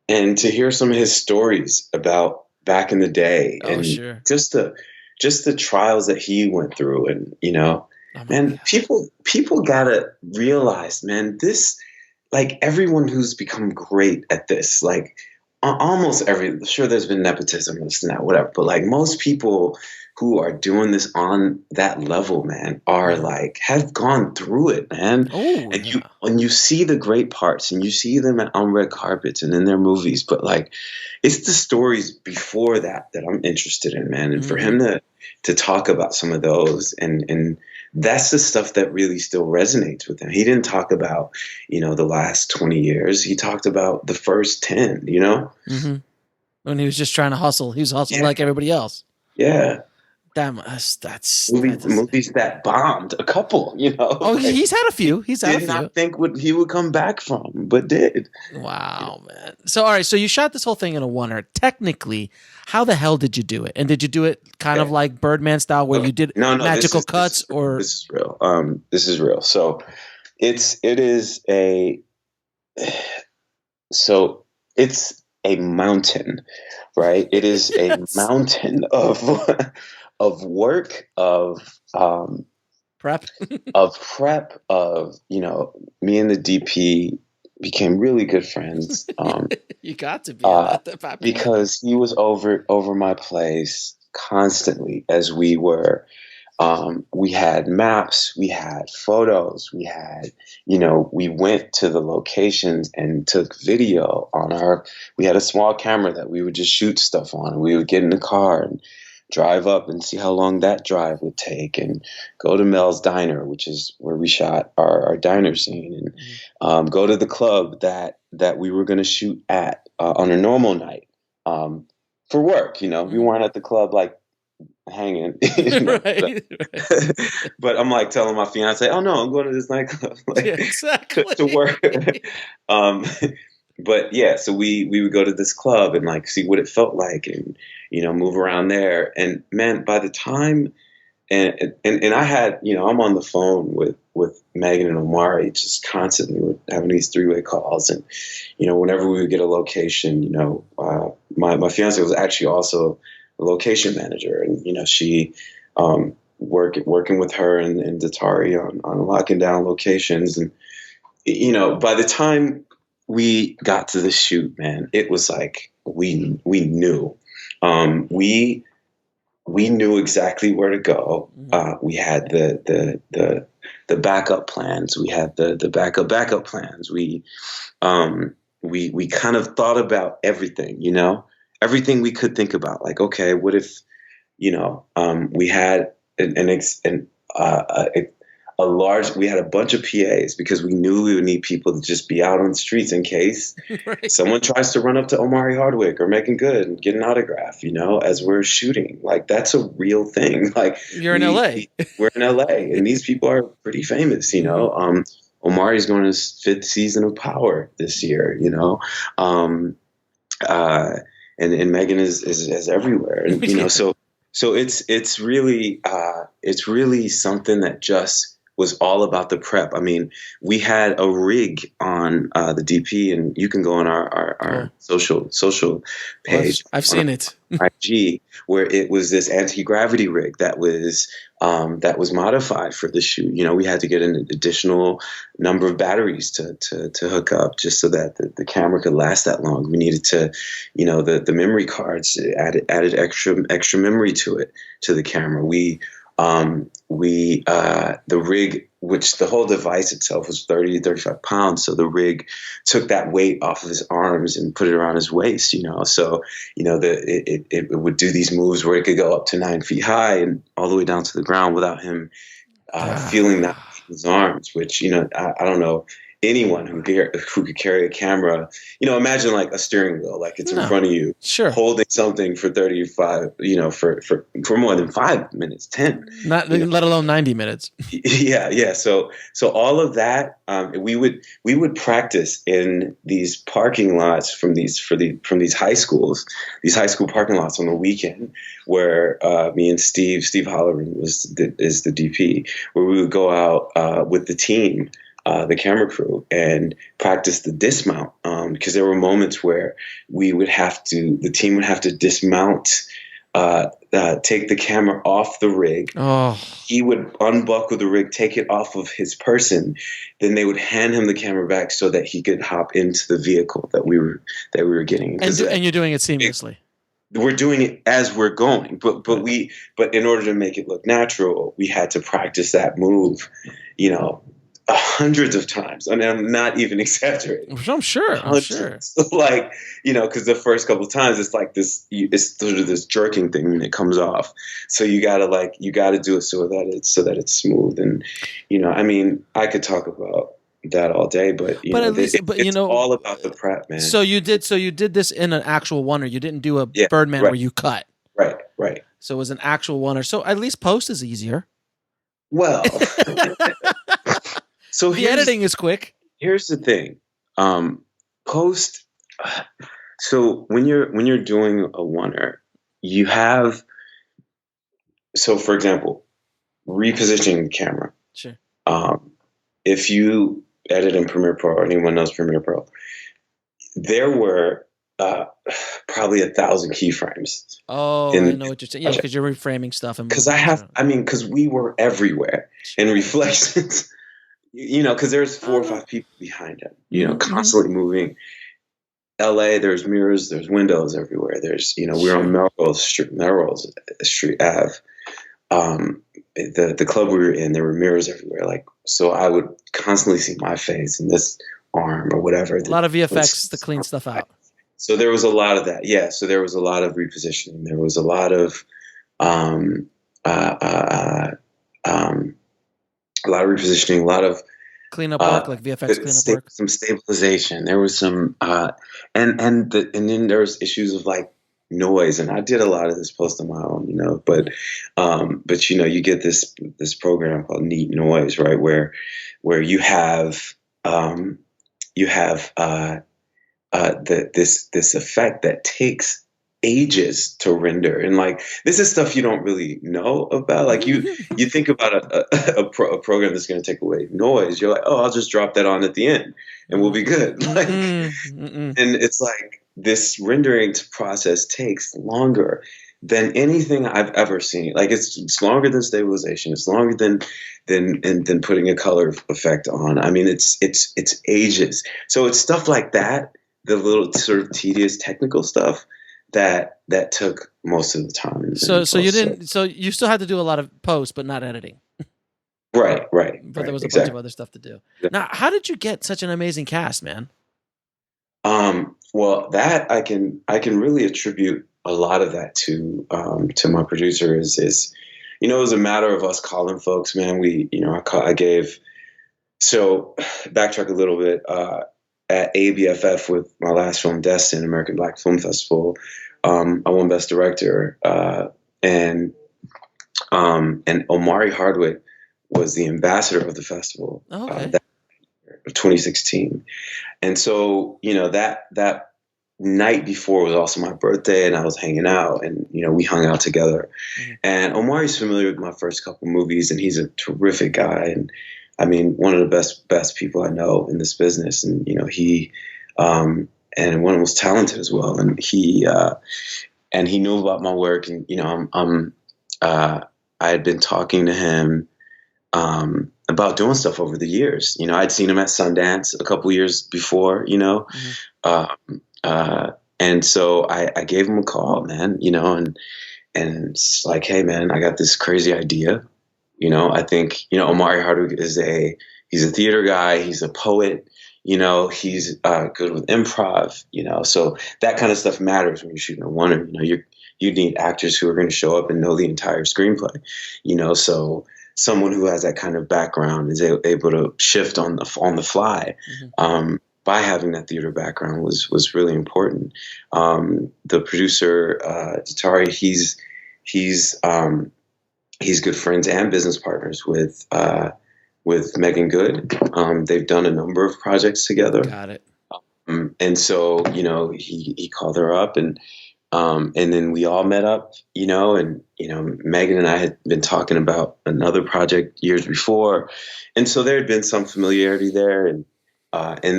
S3: And to hear some of his stories about back in the day, and
S1: sure.
S3: just the trials that he went through, and man, people gotta realize, man, this, like, everyone who's become great at this, like almost sure there's been nepotism and this and that, whatever, but like most people who are doing this on that level, man, are like, have gone through it, man.
S1: Oh,
S3: and when you see the great parts, and you see them on red carpets and in their movies, but like, it's the stories before that I'm interested in, man. And for him to talk about some of those, and that's the stuff that really still resonates with him. He didn't talk about, the last 20 years. He talked about the first 10,
S1: Mm-hmm. When he was just trying to hustle. He was hustling like everybody else.
S3: Yeah.
S1: That's
S3: movies that bombed a couple,
S1: Oh, he's had a few.
S3: Did not think he would come back from, but did.
S1: Wow, man. So, all right. So you shot this whole thing in a oneer. Technically, how the hell did you do it? And did you do it kind of like Birdman style, where you did magical cuts, or
S3: this is real? This is real. So it's a mountain, right? It is a mountain of work, of
S1: prep,
S3: of me and the DP became really good friends.
S1: You got to be
S3: because he was over my place constantly as we were. We had maps, we had photos, we had, we went to the locations and took video we had a small camera that we would just shoot stuff on, and we would get in the car and drive up and see how long that drive would take, and go to Mel's Diner, which is where we shot our diner scene, and go to the club that we were going to shoot at on a normal night for work. We weren't at the club like hanging,
S1: right.
S3: But I'm like telling my fiance, "Oh no, I'm going to this nightclub
S1: exactly
S3: to work." But yeah, so we would go to this club and like see what it felt like, and move around there. And man, by the time, and I had, I'm on the phone with Meagan and Omari just constantly having these three-way calls, and whenever we would get a location, my fiance was actually also a location manager, and she working with her and Datari on locking down locations, and by the time we got to the shoot, man, it was like we knew. We knew exactly where to go. We had the backup plans. We had the backup plans. We kind of thought about everything, everything we could think about. Like, okay, what if, we had we had a bunch of PAs, because we knew we would need people to just be out on the streets in case someone tries to run up to Omari Hardwick or Meagan Good and get an autograph, as we're shooting. Like, that's a real thing. Like,
S1: you're in LA.
S3: We're in LA, and these people are pretty famous, Omari's going to his 5th season of Power this year, and Meagan is everywhere. And, so it's really something that just was all about the prep. I mean, we had a rig on the DP, and you can go on our social page.
S1: I've seen it.
S3: IG, where it was this anti-gravity rig that was modified for the shoot. You know, we had to get an additional number of batteries to hook up just so that the camera could last that long. We needed to, you know, the memory cards added extra memory to the camera. The rig, which the whole device itself was 30 to 35 pounds. So the rig took that weight off of his arms and put it around his waist, you know. So, you know, it would do these moves where it could go up to 9 feet high and all the way down to the ground without him feeling that in his arms, which, you know, I don't know anyone who could carry a camera. You know, imagine like a steering wheel, like it's in front of you, holding something for 35, you know, for more than 5 minutes, 10,
S1: let alone 90 minutes.
S3: Yeah. So all of that, we would practice in these parking lots from these high school parking lots on the weekend, where me and Steve Holleran is the DP, where we would go out with the team, the camera crew, and practice the dismount, because there were moments where the team would have to dismount, take the camera off the rig. He would unbuckle the rig, take it off of his person. Then they would hand him the camera back so that he could hop into the vehicle that we were getting.
S1: And you're doing it seamlessly.
S3: We're doing it as we're going, but in order to make it look natural, we had to practice that move, you know, hundreds of times. I mean, I'm not even exaggerating.
S1: I'm sure.
S3: So, like, you know, because the first couple of times it's like this, it's sort of this jerking thing when it comes off. So you gotta do it so that it's smooth. And, you know, I mean, I could talk about that all day, but it's all about the prep, man.
S1: So you did this in an actual oneer. You didn't do a Birdman where you cut.
S3: Right.
S1: So it was an actual oneer. So at least post is easier.
S3: Well. So
S1: the editing is quick.
S3: Here's the thing, post. So when you're doing a oneer, you have. So for example, repositioning the camera.
S1: Sure.
S3: If you edit in Premiere Pro, or anyone knows Premiere Pro, there were probably 1,000 keyframes.
S1: Oh, I know what you're saying. Yeah, because you're reframing stuff.
S3: Because we were everywhere in reflections. You know, because there's 4 or 5 people behind him, you know, constantly moving. LA, there's mirrors, there's windows everywhere. There's, you know, we're on Melrose Street Ave. The club we were in, there were mirrors everywhere. Like, so I would constantly see my face and this arm or whatever.
S1: A lot of VFX to clean stuff out.
S3: So there was a lot of that. Yeah. So there was a lot of repositioning. There was a lot of, repositioning, a lot of
S1: cleanup work, like VFX cleanup work.
S3: Some stabilization. There was some, and then there was issues of like noise, and I did a lot of this post on my own, you know. But you know, you get this program called Neat Noise, right, where you have this effect that takes ages to render, and like this is stuff you don't really know about. Like you think about a program that's going to take away noise, you're like, oh, I'll just drop that on at the end and we'll be good. Like, and it's like this rendering process takes longer than anything I've ever seen. Like it's longer than stabilization. It's longer than putting a color effect on. I mean, it's ages. So it's stuff like that, the little sort of tedious technical stuff that took most of the time.
S1: So you still had to do a lot of post, but not editing.
S3: Right.
S1: But there was a bunch of other stuff to do. Yeah. Now, how did you get such an amazing cast, man?
S3: Well, that I can really attribute a lot of that to my producer. Is you know, it was a matter of us calling folks, man. So backtrack a little bit. At ABFF with my last film, Destined, American Black Film Festival, I won Best Director, and Omari Hardwick was the ambassador of the festival. That 2016, and so you know that night before was also my birthday, and I was hanging out, and we hung out together. And Omari's familiar with my first couple movies, and he's a terrific guy, and I mean, one of the best people I know in this business. And he and one of the most talented as well. And he knew about my work, and I had been talking to him about doing stuff over the years. I'd seen him at Sundance a couple years before, and so I gave him a call, man, and it's like, hey, man, I got this crazy idea. I think, Omari Hardwick he's a theater guy. He's a poet, he's good with improv, so that kind of stuff matters when you're shooting a Wonder. You need actors who are going to show up and know the entire screenplay, so someone who has that kind of background is able to shift on the fly. By having that theater background was really important. The producer, Tatari, he's good friends and business partners with Meagan Good. They've done a number of projects together.
S1: Got it.
S3: And so, he called her up, and then we all met up, and Meagan and I had been talking about another project years before. And so there had been some familiarity there. And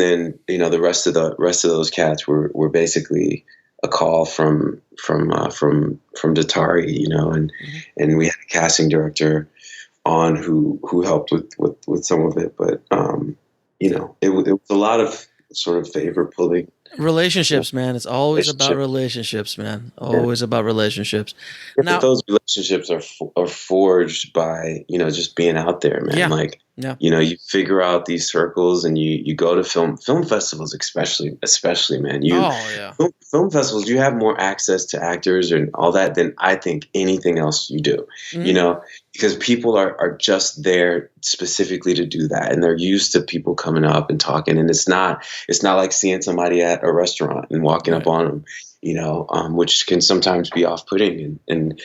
S3: then, the rest of those cats were basically a call from Datari, and we had a casting director on who helped with some of it, but it was a lot of sort of favor pulling.
S1: Relationships, man. It's always about relationships, man. Always about relationships.
S3: Now, those relationships are forged by, just being out there, man. You figure out these circles, and you go to film festivals, especially, man. Film festivals, you have more access to actors and all that than I think anything else you do, because people are just there specifically to do that, and they're used to people coming up and talking, and it's not like seeing somebody at a restaurant and walking up on them, which can sometimes be off-putting and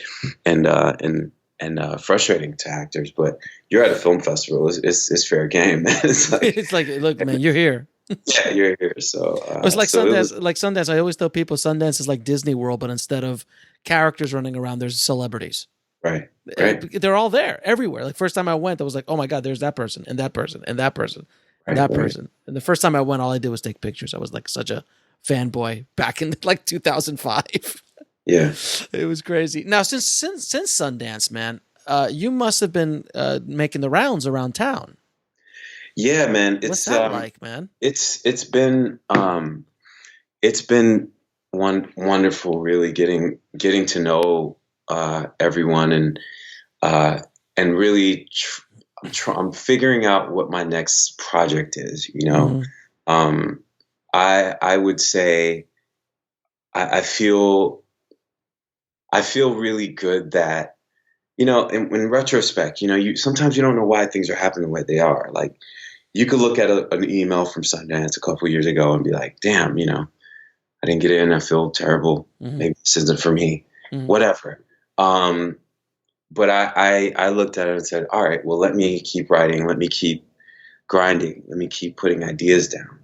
S3: frustrating to actors. But you're at a film festival, it's fair game, man.
S1: It's like, look, man, you're here.
S3: Yeah, you're here. So
S1: it's like Sundance. Sundance, I always tell people Sundance is like Disney World, but instead of characters running around, there's celebrities.
S3: Right.
S1: They're all there, everywhere. Like first time I went, I was like, oh my God, there's that person and that person and that person and that person. And the first time I went, all I did was take pictures. I was like such a fanboy back in like 2005.
S3: Yeah,
S1: it was crazy. Now, since Sundance, man, you must have been making the rounds around town.
S3: Yeah, man.
S1: What's that like, man?
S3: It's been wonderful, really getting to know everyone, and really I'm figuring out what my next project is. I would say I feel really good that in retrospect, sometimes you don't know why things are happening the way they are. Like you could look at an email from Sundance a couple of years ago and be like, damn, I didn't get in. I feel terrible. Maybe this isn't for me. Whatever. But I looked at it and said, all right, well, let me keep writing. Let me keep grinding. Let me keep putting ideas down.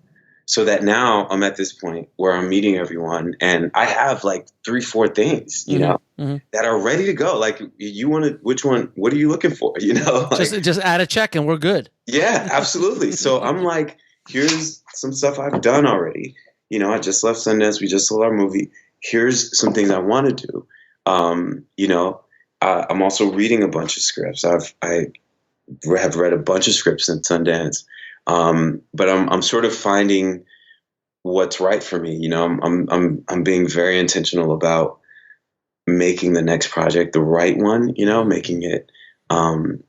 S3: So that now I'm at this point where I'm meeting everyone, and I have like 3-4 things, that are ready to go. Like, you want to, which one, what are you looking for?
S1: Just add a check and we're good.
S3: Yeah, absolutely. So I'm like, here's some stuff I've done already. I just left Sundance. We just sold our movie. Here's some things I want to do. I'm also reading a bunch of scripts. I have read a bunch of scripts in Sundance. But I'm sort of finding what's right for me. I'm being very intentional about making the next project the right one, making it, I've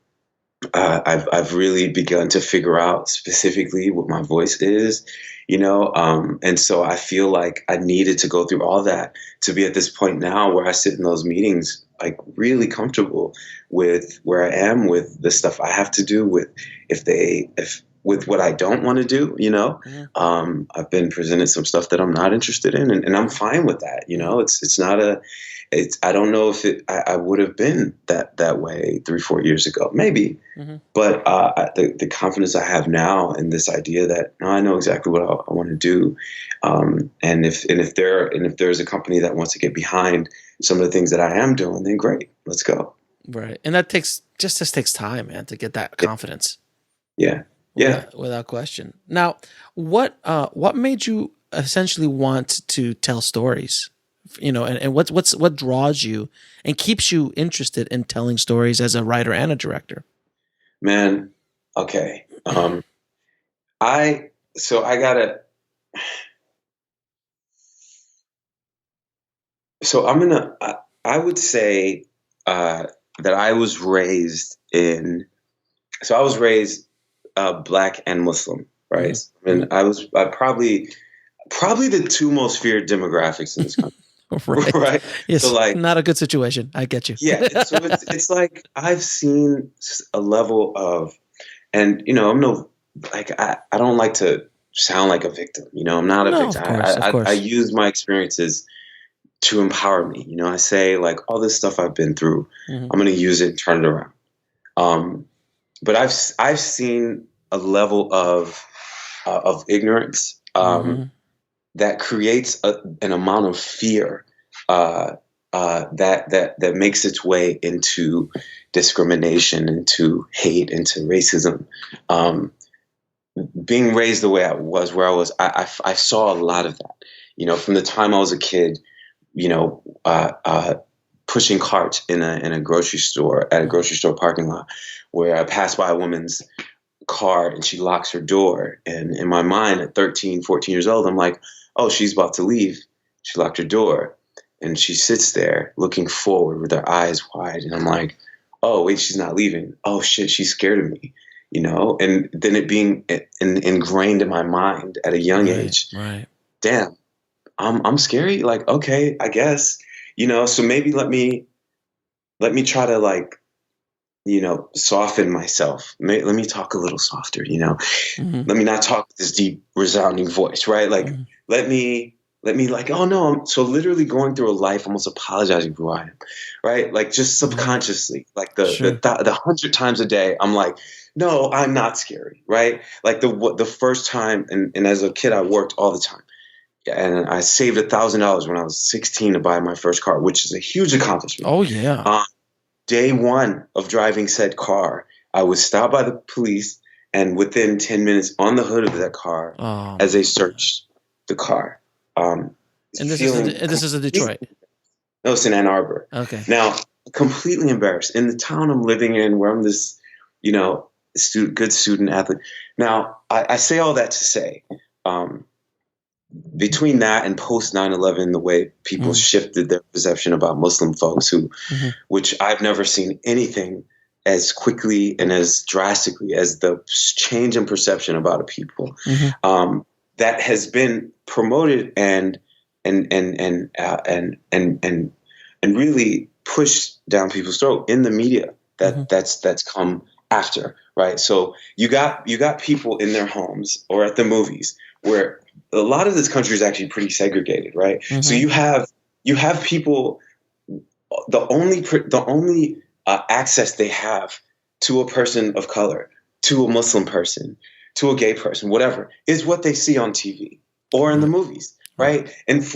S3: really begun to figure out specifically what my voice is, and so I feel like I needed to go through all that to be at this point now where I sit in those meetings, like really comfortable with where I am, with the stuff I have to do, with with what I don't want to do, I've been presented some stuff that I'm not interested in, and I'm fine with that. It's I don't know if I would have been that way 3-4 years ago, maybe. But the confidence I have now in this idea that now I know exactly what I want to do, and if there's a company that wants to get behind some of the things that I am doing, then great, let's go.
S1: Right, and that takes time, man, to get that confidence.
S3: Yeah.
S1: Without question. Now, what made you essentially want to tell stories? And what draws you and keeps you interested in telling stories as a writer and a director?
S3: Man, okay. I would say that I was raised Black and Muslim, right? I mean, I was probably the two most feared demographics in this country. Right.
S1: Yes.
S3: So
S1: not a good situation. I get you.
S3: Yeah. So it's like I've seen a level of, and I'm I don't like to sound like a victim. I'm not a victim.
S1: Of course.
S3: I use my experiences to empower me. I say all this stuff I've been through, I'm going to use it and turn it around. But I've seen a level of ignorance that creates an amount of fear that makes its way into discrimination, into hate, into racism. Being raised the way I was, I saw a lot of that. From the time I was a kid, pushing carts in a grocery store, at a grocery store parking lot, where I passed by a woman's car and she locks her door. And in my mind at 13, 14 years old, I'm like, oh, she's about to leave. She locked her door. And she sits there looking forward with her eyes wide. And I'm like, oh, wait, she's not leaving. Oh, shit, she's scared of me. And then it being ingrained in my mind at a young age.
S1: Right.
S3: Damn, I'm scary. Okay, I guess, so maybe let me try to soften myself. Let me talk a little softer, let me not talk with this deep resounding voice. Right. Let me oh no. So literally going through a life, almost apologizing for who I am. Right. Just subconsciously, the 100 times a day, I'm like, no, I'm not scary. Right. The first time. And as a kid, I worked all the time. And I saved $1,000 when I was 16 to buy my first car, which is a huge accomplishment.
S1: Oh, yeah.
S3: Day one of driving said car, I was stopped by the police, and within 10 minutes on the hood of that car, as they searched the car.
S1: And this is in Detroit?
S3: No, it's in Ann Arbor.
S1: Okay.
S3: Now, completely embarrassed. In the town I'm living in, where I'm this, good student athlete. Now, I say all that to say, between that and post 9/11, the way people shifted their perception about Muslim folks, which I've never seen anything as quickly and as drastically as the change in perception about a people, that has been promoted and really pushed down people's throat in the media. That's come after, right? So you got people in their homes or at the movies where a lot of this country is actually pretty segregated, right? So you have people, the only access they have to a person of color, to a Muslim person, to a gay person, whatever, is what they see on TV or in the movies, right? And if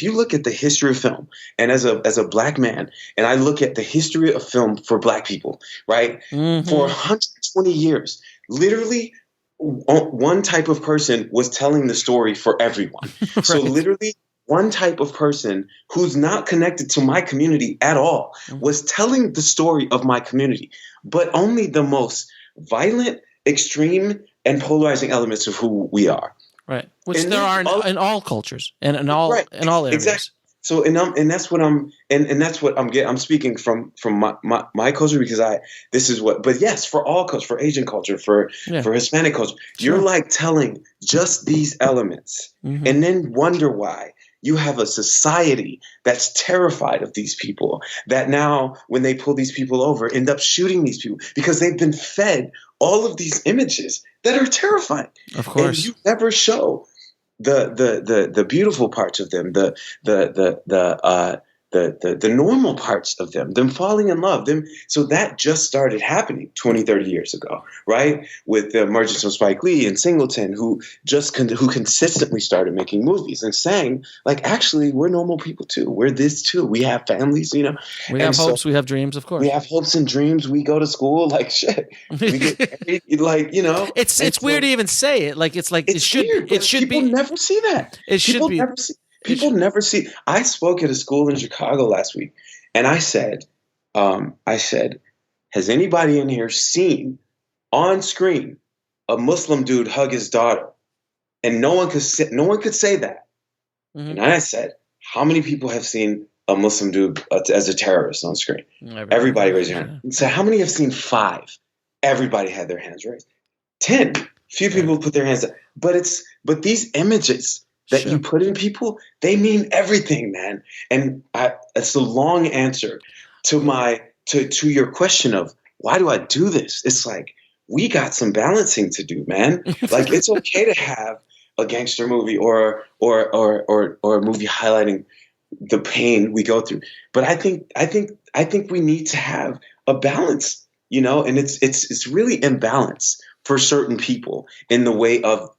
S3: you look at the history of film, and as a Black man, and I look at the history of film for Black people, right, for 120 years, literally one type of person was telling the story for everyone. Right. So literally one type of person who's not connected to my community at all was telling the story of my community, but only the most violent, extreme, and polarizing elements of who we are.
S1: Right. Which there are in all cultures and in all areas.
S3: Exactly. So and that's what I'm getting. I'm speaking from my culture because but yes, for all culture, for Asian culture, for Hispanic culture, you're telling just these elements and then wonder why you have a society that's terrified of these people, that now when they pull these people over, end up shooting these people because they've been fed all of these images that are terrifying.
S1: Of course.
S3: And you never show the beautiful parts of them, the normal parts of them falling in love, them. So that just started happening 20, 30 years ago, right? With the emergence of Spike Lee and Singleton, who consistently started making movies and saying, like, actually, we're normal people too. We're this too. We have families,
S1: We have hopes. We have dreams, of course.
S3: We have hopes and dreams. We go to school, like shit. We get married, like,
S1: It's weird to even say it. Like, it's like it should
S3: people
S1: be.
S3: Never see that. People never see. I spoke at a school in Chicago last week, and I said, has anybody in here seen on screen a Muslim dude hug his daughter? And no one could say that. Mm-hmm. And I said, how many people have seen a Muslim dude as a terrorist on screen? Everybody raised their hand. So how many have seen 5? Everybody had their hands raised. 10. Few people put their hands up. But these images that you put in people, they mean everything, man. And it's a long answer to your question of why do I do this? It's like, we got some balancing to do, man. Like, it's okay to have a gangster movie or a movie highlighting the pain we go through. But I think we need to have a balance, and it's really imbalance for certain people in the way of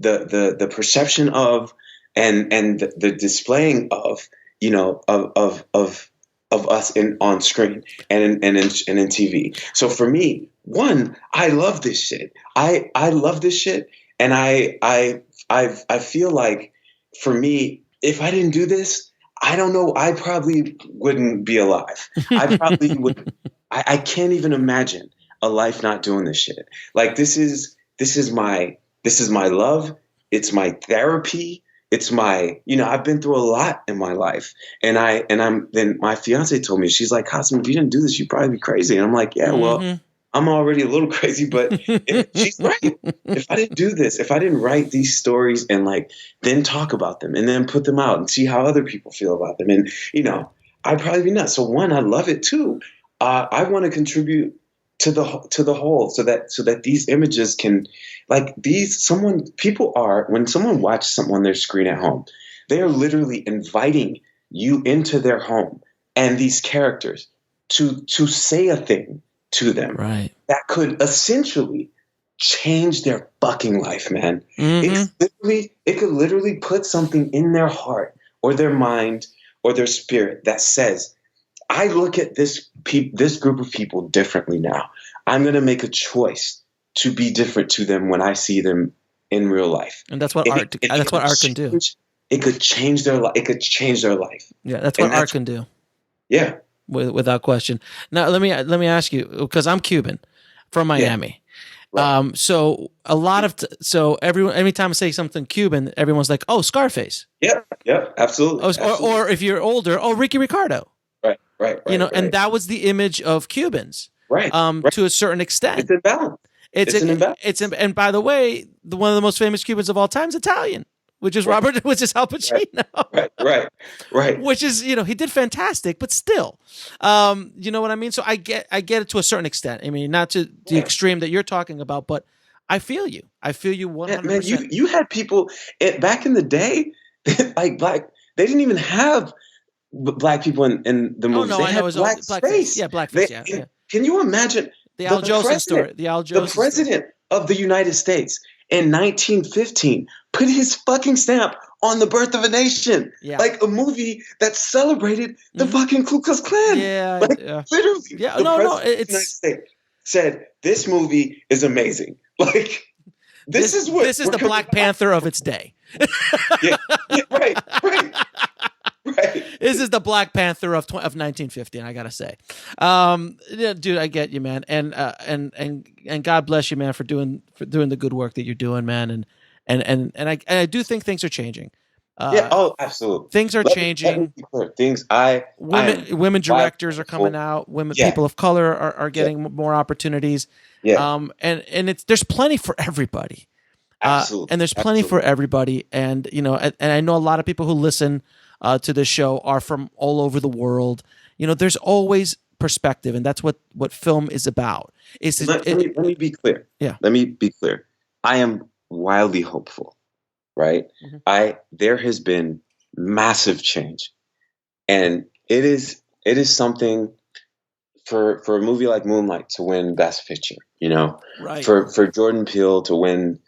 S3: the perception of and the displaying of us on screen and in TV. So for me, one, I love this shit. I love this shit, and I feel like, for me, if I didn't do this, I don't know, I probably wouldn't be alive. I probably would. I can't even imagine a life not doing this shit. Like, this is my love. It's my therapy. It's my, I've been through a lot in my life, then my fiance told me, she's like, Qasim, if you didn't do this, you'd probably be crazy. And I'm like, yeah, well, I'm already a little crazy, but she's right. If I didn't do this, if I didn't write these stories and then talk about them and then put them out and see how other people feel about them, and I'd probably be nuts. So one, I love it too. I want to contribute to the whole, so that these images can, when someone watches something on their screen at home, they are literally inviting you into their home and these characters to say a thing to them,
S1: right,
S3: that could essentially change their fucking life, man. Mm-hmm. It could literally put something in their heart or their mind or their spirit that says, I look at this group of people differently now. I'm going to make a choice to be different to them when I see them in real life.
S1: And that's what art can do.
S3: It could change their life. It could change their life.
S1: Yeah, that's what art can do.
S3: Yeah.
S1: Without question. Now, let me ask you, because I'm Cuban from Miami. Yeah. Right. So anytime I say something Cuban, everyone's like, "Oh, Scarface."
S3: Yeah, absolutely.
S1: Or if you're older, "Oh, Ricky Ricardo."
S3: Right.
S1: And that was the image of Cubans,
S3: right?
S1: To a certain extent.
S3: It's imbalance. It's an imbalance.
S1: And by the way, one of the most famous Cubans of all time is Italian, which is Al Pacino. Right. Which is, he did fantastic, but still, you know what I mean? So I get it to a certain extent. I mean, not to the extreme that you're talking about, but I feel you. I feel you 100%.
S3: Yeah, man, you had people back in the day, like they didn't even have black people in the movies.
S1: Oh, no,
S3: they had blackface.
S1: Yeah, blackface. Yeah.
S3: Can you imagine
S1: the Al Jolson story? The
S3: president of the United States in 1915 put his fucking stamp on The Birth of a Nation. Yeah. Like a movie that celebrated the fucking Ku Klux Klan.
S1: Yeah.
S3: Literally.
S1: Yeah.
S3: The president of the United States said, this movie is amazing. Like, this is
S1: the Black Panther of its day.
S3: Right.
S1: This is the Black Panther of 1950, I gotta say, dude, I get you, man, and God bless you, man, for doing the good work that you're doing, man, and I do think things are changing.
S3: Absolutely,
S1: things are changing. Women directors are coming out. People of color are getting more opportunities.
S3: Yeah,
S1: and there's plenty for everybody.
S3: Absolutely,
S1: and there's plenty for everybody, and and I know a lot of people who listen to this show are from all over the world. There's always perspective, and that's what film is about. Let me be clear.
S3: Yeah. Let me be clear. I am wildly hopeful, right?
S1: Mhm.
S3: There has been massive change, and it is something for a movie like Moonlight to win Best Picture,
S1: Right.
S3: for Jordan Peele to win,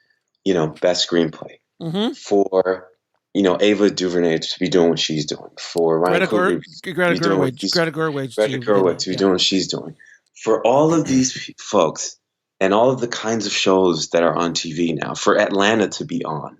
S3: Best Screenplay,
S1: Mm-hmm.
S3: for Ava DuVernay to be doing what she's doing, for Ryan Coogler to
S1: Greta
S3: be doing what
S1: Gerwig, Greta Gerwig
S3: Greta
S1: too. Did
S3: Gerwig
S1: that.
S3: to be
S1: Yeah.
S3: doing what she's doing, for all of these folks and all of the kinds of shows that are on TV now, for Atlanta to be on,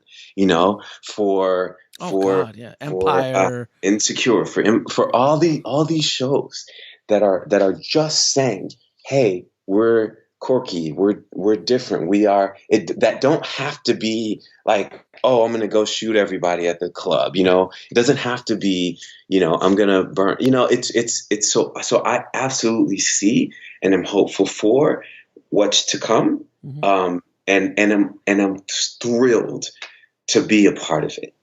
S3: for
S1: Oh
S3: for
S1: God, yeah.
S3: for
S1: Empire.
S3: Insecure, for all these shows that are just saying, hey, we're quirky, we're different, we are it, that don't have to be like, oh, I'm gonna go shoot everybody at the club, it doesn't have to be, I'm gonna burn, it's so I absolutely see and am hopeful for what's to come.
S1: Mhm.
S3: And I'm thrilled to be a part of it,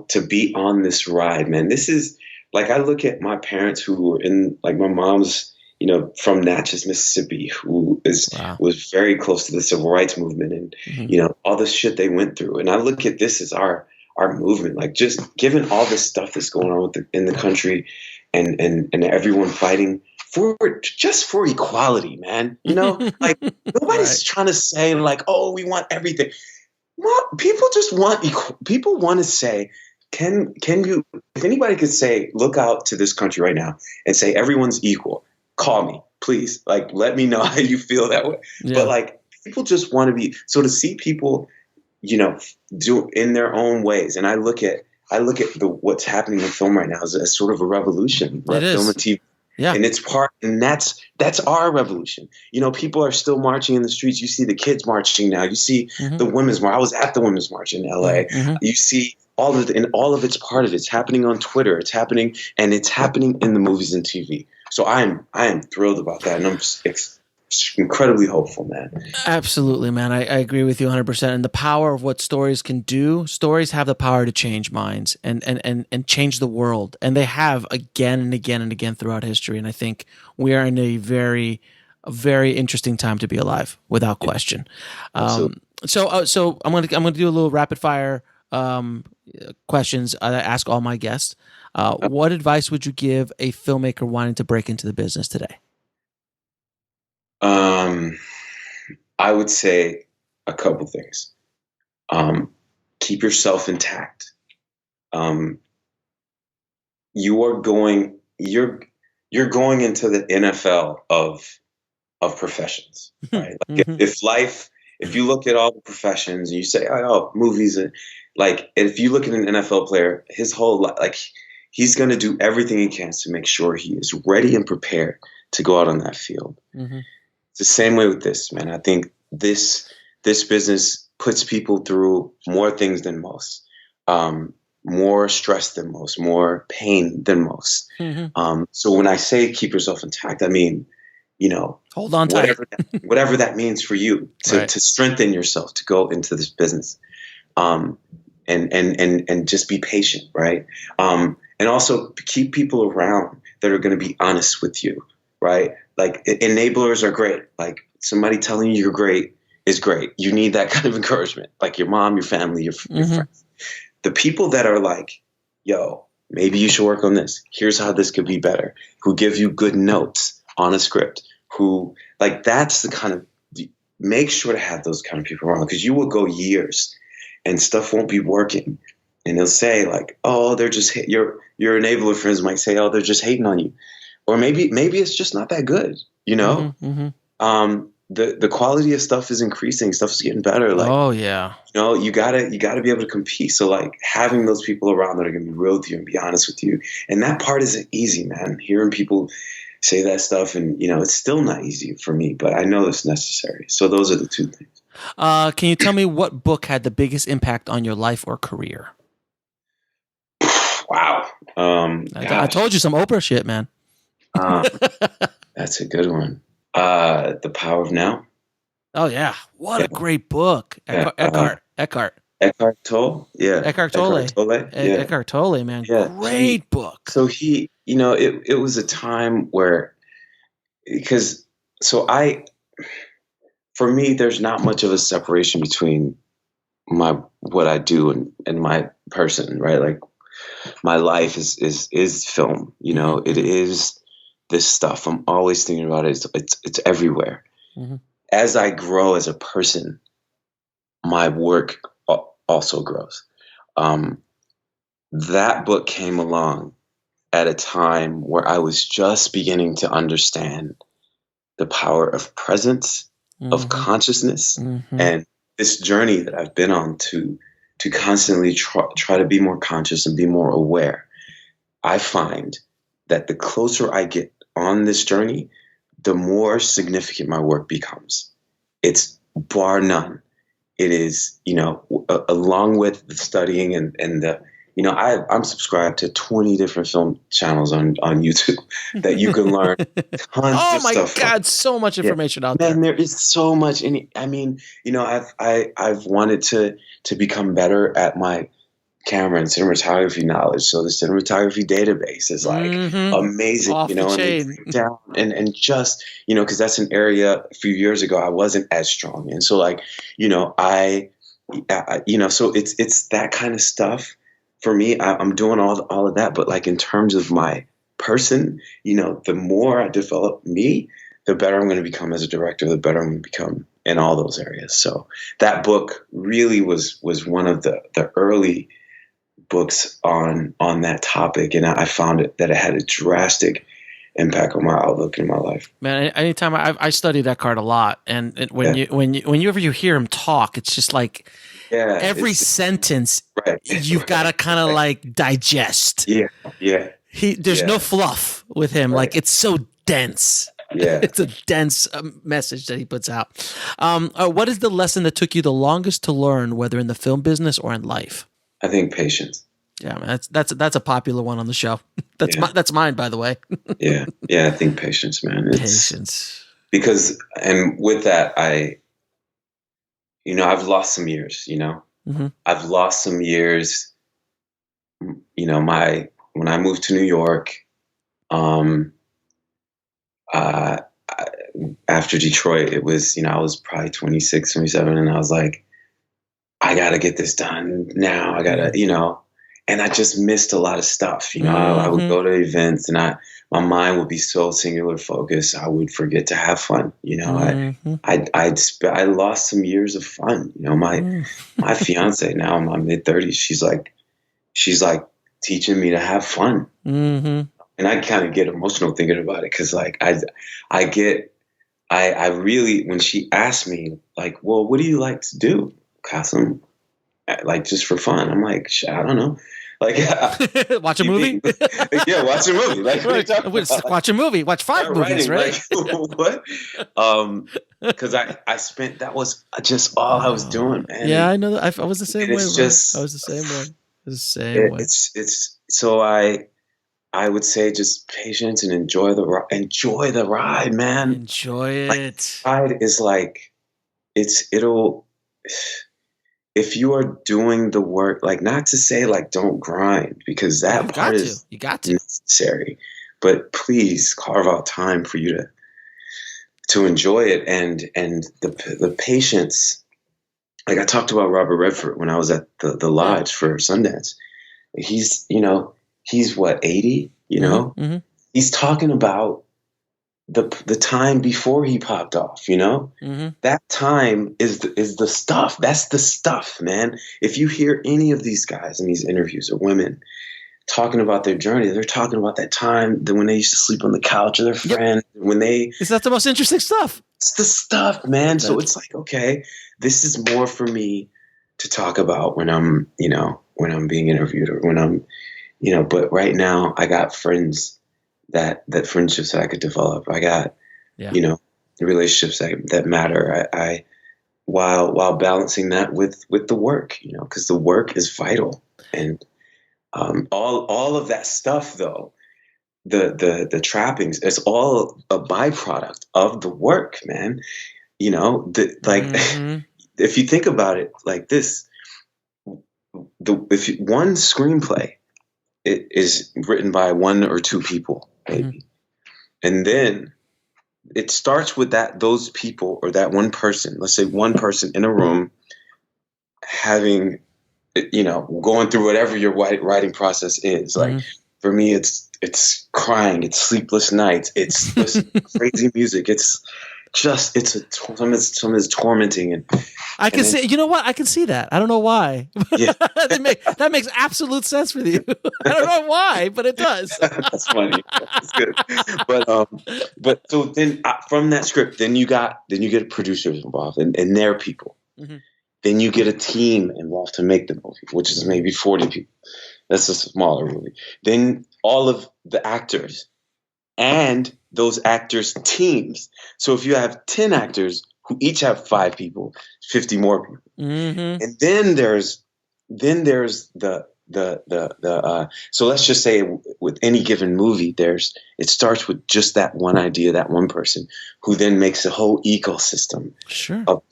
S3: to be on this ride, man. This is like, I look at my parents who were in, like, my mom's, from Natchez, Mississippi, who
S1: Wow.
S3: was very close to the civil rights movement, and
S1: Mhm.
S3: all the shit they went through. And I look at this as our movement, like, just given all this stuff that's going on in the country, and everyone fighting for equality, man. Like, nobody's
S1: Right.
S3: trying to say, like, oh, we want everything. Well, people just want people want to say, can you, if anybody could say, look out to this country right now and say everyone's equal, call me, please. Like, let me know how you feel that way. But,
S1: Yeah.
S3: like, people just want to be, so to see people, do in their own ways. And I look at what's happening in film right now as sort of a revolution,
S1: It is.
S3: film and TV.
S1: Yeah.
S3: And it's and that's our revolution. People are still marching in the streets. You see the kids marching now. You see
S1: Mhm.
S3: the women's march. I was at the women's march in LA.
S1: Mhm.
S3: You see all of it, and all of it's part of it. It's happening on Twitter. It's happening, and it's happening in the movies and TV. So I am thrilled about that, and I'm incredibly hopeful, man.
S1: Absolutely, man. I agree with you 100%. And the power of what stories can do, stories have the power to change minds and change the world. And they have again and again and again throughout history. And I think we are in a very interesting time to be alive, without question.
S3: Absolutely.
S1: So I'm gonna do a little rapid fire questions I ask all my guests. What advice would you give a filmmaker wanting to break into the business today?
S3: I would say a couple things. Keep yourself intact. You're going into the NFL of professions, right? Like, if you look at all the professions and you say, oh, movies, and like, if you look at an NFL player, his whole life, like, he's going to do everything he can to make sure he is ready and prepared to go out on that field.
S1: Mhm.
S3: It's the same way with this, man. I think this business puts people through more things than most, more stress than most, more pain than most.
S1: Mhm.
S3: So when I say keep yourself intact, I mean,
S1: Hold on tight.
S3: whatever that means for you to
S1: Right.
S3: strengthen yourself to go into this business, and just be patient, right? And also keep people around that are going to be honest with you, right? Like, enablers are great. Like, somebody telling you you're great is great. You need that kind of encouragement, like your mom, your family, your friends. The people that are like, yo, maybe you should work on this. Here's how this could be better. Who give you good notes on a script. Who, like, that's the kind of, make sure to have those kind of people around, because you will go years and stuff won't be working. And they'll say, like, oh, they're just, your enabler friends might say, oh, they're just hating on you. Or maybe it's just not that good, The quality of stuff is increasing. Stuff is getting better. Like,
S1: Oh yeah.
S3: you gotta be able to compete. So, like, having those people around that are gonna be real with you and be honest with you, and that part isn't easy, man. Hearing people say that stuff, and it's still not easy for me, but I know it's necessary. So those are the two things.
S1: Can you tell me what book had the biggest impact on your life or career?
S3: Wow.
S1: I told you some Oprah shit, man.
S3: That's a good one. The Power of Now.
S1: Oh yeah, what a great book.
S3: Yeah,
S1: Eckhart
S3: Tolle. Yeah.
S1: Eckhart Tolle.
S3: Yeah.
S1: Eckhart Tolle, man.
S3: Yeah.
S1: Great book.
S3: So it was a time where, for me, there's not much of a separation between what I do and my person, right? Like my life is film, you know, it is this stuff. I'm always thinking about it. It's everywhere. Mm-hmm. As I grow as a person, my work also grows. That book came along at a time where I was just beginning to understand the power of presence, of consciousness, and this journey that I've been on to constantly try to be more conscious and be more aware. I find that the closer I get on this journey, the more significant my work becomes. It's bar none. It is, you know, along with the studying and the, you know, I'm subscribed to 20 different film channels on YouTube that you can learn tons
S1: oh my
S3: stuff
S1: God,
S3: from.
S1: so much information out there.
S3: Man, there is so much. I mean, you know, I've wanted to become better at my camera and cinematography knowledge. So the cinematography database is like amazing,
S1: Off
S3: you know, and just, you know, because that's an area a few years ago I wasn't as strong in. So like, you know, I you know, so it's that kind of stuff for me. I'm doing all of that, but like in terms of my person, you know, the more I develop me, the better I'm going to become as a director, the better I'm going to become in all those areas. So that book really was one of the early books on that topic, and I found that it had a drastic impact on my outlook in my life.
S1: Man, anytime I study that card a lot, and whenever you hear him talk, it's just like every sentence you've got to kind of like digest. There's no fluff with him. Like it's so dense. It's a dense message that he puts out. What is the lesson that took you the longest to learn, whether in the film business or in life?
S3: I think patience.
S1: Yeah, man, that's a popular one on the show. That's mine, by the way.
S3: I think patience, man.
S1: Patience.
S3: Because, and with that, I've lost some years. You know, I've lost some years. You know, when I moved to New York, after Detroit, it was, you know, I was probably 26, 27, and I was like, I got to get this done now. I got to, you know, and I just missed a lot of stuff. You know, I would go to events and my mind would be so singular focused. I would forget to have fun. You know, I lost some years of fun. You know, my fiance now in my mid 30s, she's like teaching me to have fun. And I kind of get emotional thinking about it. Cause like, I really, when she asked me like, well, what do you like to do, Qasim? Like just for fun. I'm like, I don't know. Like
S1: watch a movie.
S3: Yeah, watch a movie. Like
S1: watch a movie. Watch 5 movies, right?
S3: Like, what? Because I spent, that was just all I was doing, man.
S1: Yeah, I know that. I was the same way.
S3: It's just,
S1: I was the same way. The same way.
S3: It's so I would say just patience and enjoy the ride, man.
S1: Enjoy it.
S3: Like, ride is like if you are doing the work, like not to say like don't grind, because that part is
S1: you got to
S3: necessary, but please carve out time for you to enjoy it and the patience. Like I talked about Robert Redford when I was at the lodge for Sundance. He's, you know, he's what, 80, you know? He's talking about the time before he popped off, you know? That time is the stuff. That's the stuff, man. If you hear any of these guys in these interviews or women talking about their journey, they're talking about that time when they used to sleep on the couch with their friend. Is
S1: that the most interesting stuff?
S3: It's the stuff, man. So it's like, okay, this is more for me to talk about when I'm being interviewed or when I'm, you know, but right now I got friends that friendships that I could develop. I got, you know, relationships that matter. I while balancing that with the work, you know, because the work is vital. And all of that stuff, though, the trappings, it's all a byproduct of the work, man. You know, if you think about it like this, one screenplay, it is written by one or two people, maybe. And then it starts with those people or that one person, let's say one person in a room having, going through whatever your writing process is. Like for me, it's crying, it's sleepless nights, it's listening to crazy music. It's just, some is tormenting. And
S1: I can see, you know what? I can see that. I don't know why.
S3: Yeah.
S1: that makes absolute sense for you. I don't know why, but it does.
S3: That's funny. That's good. But so then from that script, then you get producers involved and their people. Mm-hmm. Then you get a team involved to make the movie, which is maybe 40 people. That's a smaller movie. Then all of the actors and those actors' teams. So if you have 10 actors who each have 5 people, 50 more people. Mm-hmm. And then there's the so let's just say with any given movie, it starts with just that one idea, that one person who then makes a whole ecosystem of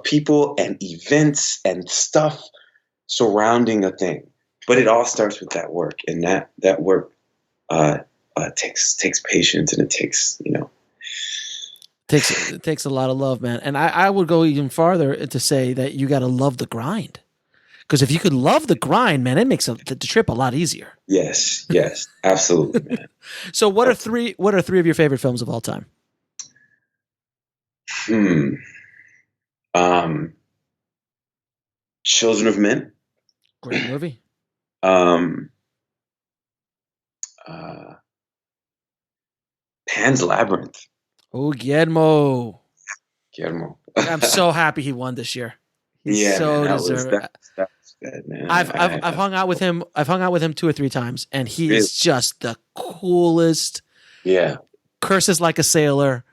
S3: people and events and stuff surrounding a thing. But it all starts with that work, and that work takes patience, and it takes
S1: It takes a lot of love, man. And I would go even farther to say that you got to love the grind. Because if you could love the grind, man, it makes the trip a lot easier.
S3: Yes, absolutely, man.
S1: So what are three of your favorite films of all time?
S3: Children of Men.
S1: Great movie.
S3: Pan's Labyrinth.
S1: Oh, Guillermo.
S3: I'm
S1: so happy he won this year. He's so deserving.
S3: That was good, man.
S1: I've hung out with him. I've hung out with him 2 or 3 times, and he is just the coolest.
S3: Yeah.
S1: Curses like a sailor.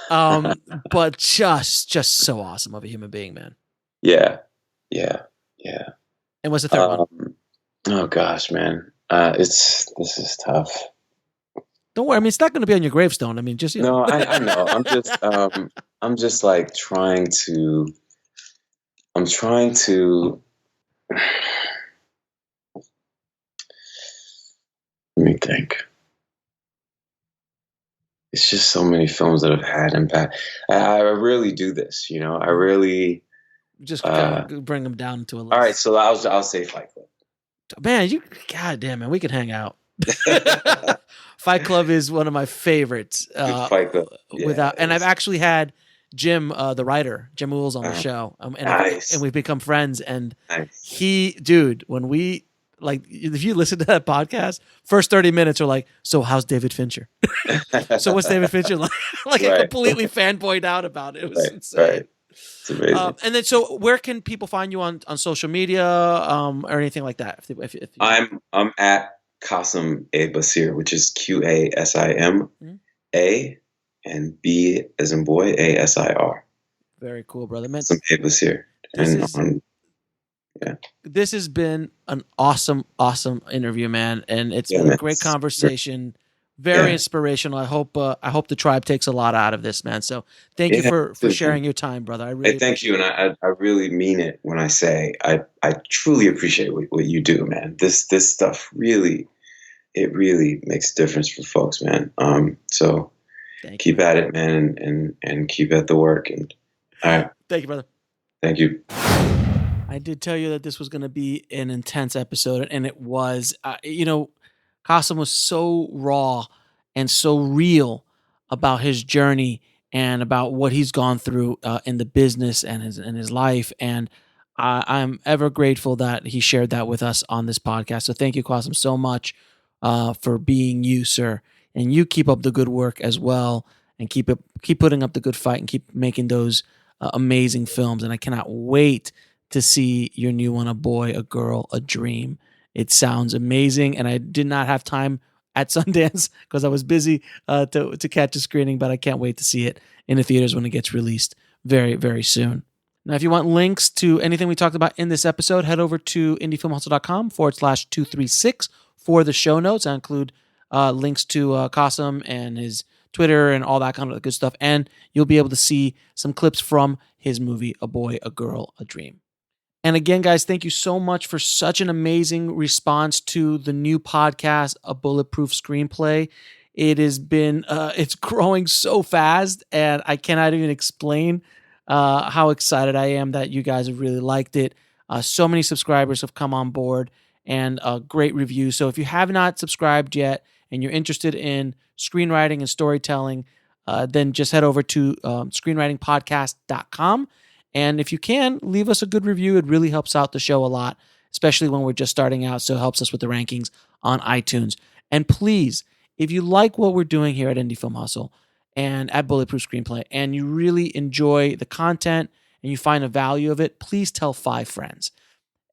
S1: But just so awesome of a human being, man.
S3: Yeah.
S1: And what's the third one?
S3: Oh gosh, man. This is tough.
S1: Don't worry. I mean, it's not going to be on your gravestone. I mean, just
S3: No, I know. I'm just like trying to. Let me think. It's just so many films that have had impact. I really do this, I really
S1: just bring them down to a list.
S3: All right, so I'll say Fight Club.
S1: Man, goddamn, man, we could hang out. Fight Club is one of my favorites.
S3: Fight Club,
S1: and I've actually had Jim, the writer, Jim Wool's on the show, and we've become friends. And when we if you listen to that podcast, first 30 minutes are like, so how's David Fincher? So what's David Fincher like? I completely fanboyed out about it. It was insane. Right.
S3: It's amazing.
S1: And then, so where can people find you on social media or anything like that? If
S3: I'm at Qasim Basir, which is QASIM A and B as in boy ASIR.
S1: Very cool, brother. Man,
S3: Qasim Basir.
S1: This has been an awesome interview, man, and it's been a great conversation. Very inspirational. I hope the tribe takes a lot out of this, man. So thank you for sharing your time, brother. I really
S3: thank you, and I really mean it when I say I truly appreciate what you do, man. This stuff really makes a difference for folks, man. So keep at it, man, and keep at the work. And all right,
S1: thank you, brother.
S3: Thank you.
S1: I did tell you that this was going to be an intense episode, and it was. Qasim was so raw and so real about his journey and about what he's gone through in the business and his life. And I'm ever grateful that he shared that with us on this podcast. So thank you, Qasim, so much for being you, sir. And you keep up the good work as well, and keep putting up the good fight, and keep making those amazing films. And I cannot wait to see your new one, A Boy, a Girl, a Dream. It sounds amazing, and I did not have time at Sundance because I was busy to catch a screening, but I can't wait to see it in the theaters when it gets released very, very soon. Now, if you want links to anything we talked about in this episode, head over to indiefilmhustle.com/236 for the show notes. I include links to Qasim and his Twitter and all that kind of good stuff, and you'll be able to see some clips from his movie, A Boy, a Girl, a Dream. And again, guys, thank you so much for such an amazing response to the new podcast, A Bulletproof Screenplay. It has been, it's growing so fast, and I cannot even explain how excited I am that you guys have really liked it. So many subscribers have come on board and a great review. So if you have not subscribed yet and you're interested in screenwriting and storytelling, then just head over to screenwritingpodcast.com. And if you can, leave us a good review. It really helps out the show a lot, especially when we're just starting out. So it helps us with the rankings on iTunes. And please, if you like what we're doing here at Indie Film Hustle and at Bulletproof Screenplay, and you really enjoy the content and you find the value of it, please tell 5 friends.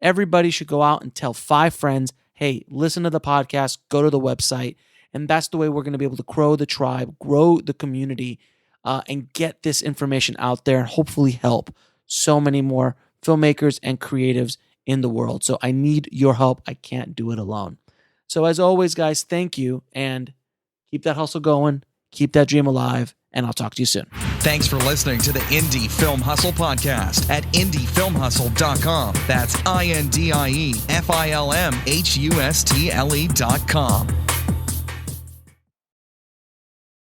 S1: Everybody should go out and tell 5 friends, hey, listen to the podcast, go to the website. And that's the way we're going to be able to grow the tribe, grow the community, and get this information out there and hopefully help so many more filmmakers and creatives in the world. So I need your help. I can't do it alone. So as always, guys, thank you, and keep that hustle going, keep that dream alive, and I'll talk to you soon.
S2: Thanks for listening to the Indie Film Hustle podcast at indiefilmhustle.com. That's INDIEFILMHUSTLE.com.